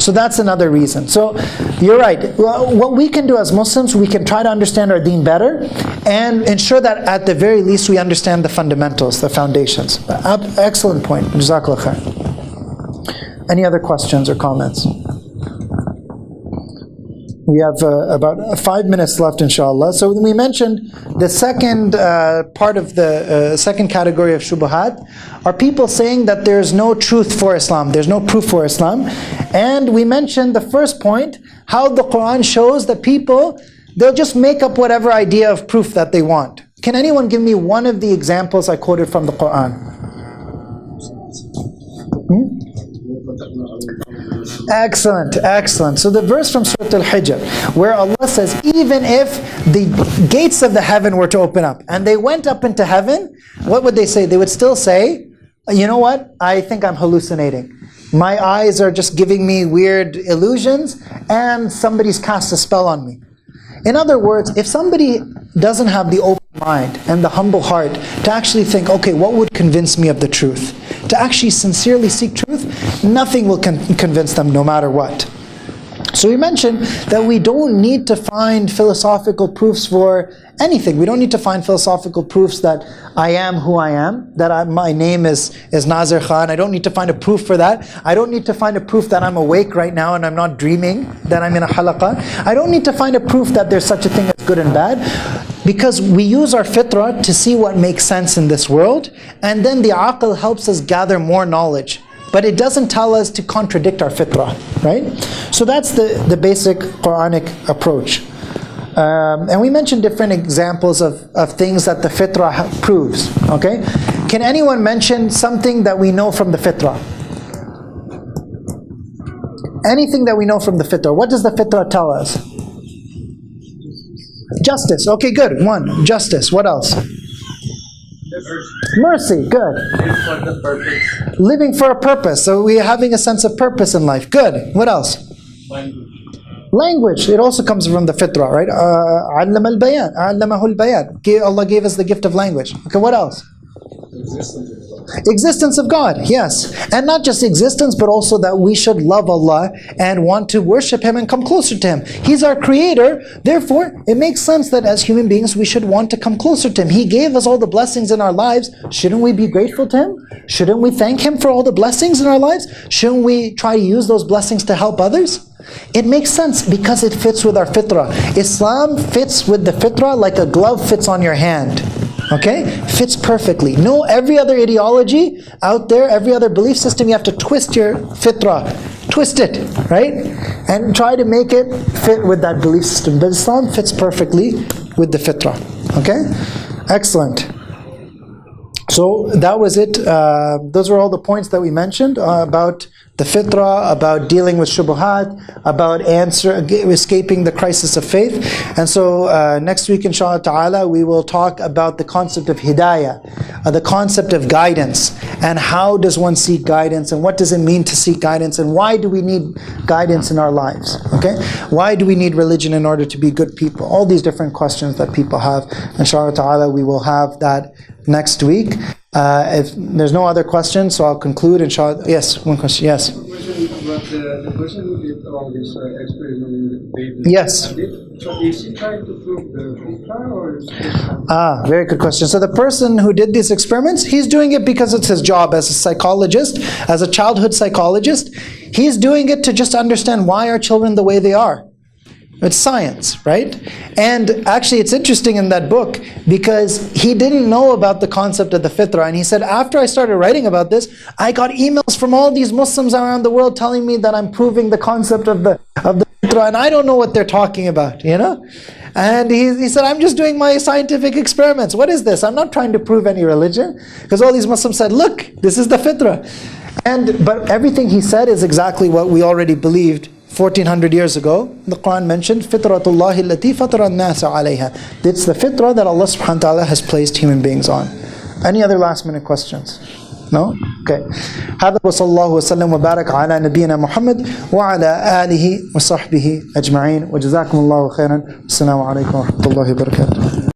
So that's another reason. So you're right. Well, what we can do as Muslims, we can try to understand our deen better and ensure that at the very least we understand the fundamentals, the foundations. Excellent point. Jazakallah khair. Any other questions or comments? We have about 5 minutes left, inshallah. So we mentioned the second part of the second category of shubuhat are people saying that there's no truth for Islam, there's no proof for Islam. And we mentioned the first point, how the Quran shows that people, they'll just make up whatever idea of proof that they want. Can anyone give me one of the examples I quoted from the Quran? Excellent, excellent. So the verse from Surah Al-Hijr, where Allah says, even if the gates of the heaven were to open up, and they went up into heaven, what would they say? They would still say, you know what? I think I'm hallucinating. My eyes are just giving me weird illusions, and somebody's cast a spell on me. In other words, if somebody doesn't have the open mind and the humble heart to actually think, okay, what would convince me of the truth? To actually sincerely seek truth, nothing will convince them no matter what. So we mentioned that we don't need to find philosophical proofs for anything. We don't need to find philosophical proofs that I am who I am, that my name is Nazir Khan. I don't need to find a proof for that. I don't need to find a proof that I'm awake right now and I'm not dreaming, that I'm in a halaqah. I don't need to find a proof that there's such a thing as good and bad, because we use our fitrah to see what makes sense in this world, and then the aql helps us gather more knowledge. But it doesn't tell us to contradict our fitrah, right? So that's the basic Quranic approach. And we mentioned different examples of things that the fitrah proves, okay? Can anyone mention something that we know from the fitrah? Anything that we know from the fitrah. What does the fitrah tell us? Justice. Okay, good. One, justice. What else? Mercy. Good. Living for a purpose. So we're having a sense of purpose in life. Good. What else? Language. It also comes from the fitrah, right? Allama al-bayan. Allamahu al-bayan. Allah gave us the gift of language. Okay, what else? Existence of God, yes. And not just existence, but also that we should love Allah and want to worship Him and come closer to Him. He's our creator, therefore it makes sense that as human beings we should want to come closer to Him. He gave us all the blessings in our lives. Shouldn't we be grateful to Him? Shouldn't we thank Him for all the blessings in our lives? Shouldn't we try to use those blessings to help others? It makes sense because it fits with our fitrah. Islam fits with the fitrah like a glove fits on your hand. Okay? Fits perfectly. No, every other ideology out there, every other belief system, you have to twist your fitrah. Twist it, right? And try to make it fit with that belief system. But Islam fits perfectly with the fitrah. Okay? Excellent. So that was it. Those were all the points that we mentioned about the fitrah, about dealing with shubuhat, about escaping the crisis of faith. And so next week, inshallah ta'ala, we will talk about the concept of hidayah, the concept of guidance, and how does one seek guidance, and what does it mean to seek guidance, and why do we need guidance in our lives, okay? Why do we need religion in order to be good people? All these different questions that people have. Inshallah ta'ala, we will have that next week. If there's no other questions, so I'll conclude. Inshallah. Yes, one question. Yes. The person who did all this experiment with baby. Yes. So is he trying to prove the fitrah, or is very good question. So the person who did these experiments, he's doing it because it's his job as a psychologist, as a childhood psychologist. He's doing it to just understand why are children the way they are. It's science, right? And actually it's interesting in that book because he didn't know about the concept of the fitrah, and he said, after I started writing about this, I got emails from all these Muslims around the world telling me that I'm proving the concept of the fitrah, and I don't know what they're talking about, you know? And he said, I'm just doing my scientific experiments. What is this? I'm not trying to prove any religion. Because all these Muslims said, look, this is the fitrah. But everything he said is exactly what we already believed 1400 years ago. The Quran mentioned Fitratullahi allati fatara an-nasa alayha. It's the fitrah that Allah subhanahu wa ta'ala has placed human beings on. Any other last minute questions? No? Okay. هذا وصلى الله وسلم وبارك على نبينا محمد وعلى آله وصحبه أجمعين وجزاكم الله خيرا. السلام عليكم ورحمة الله وبركاته.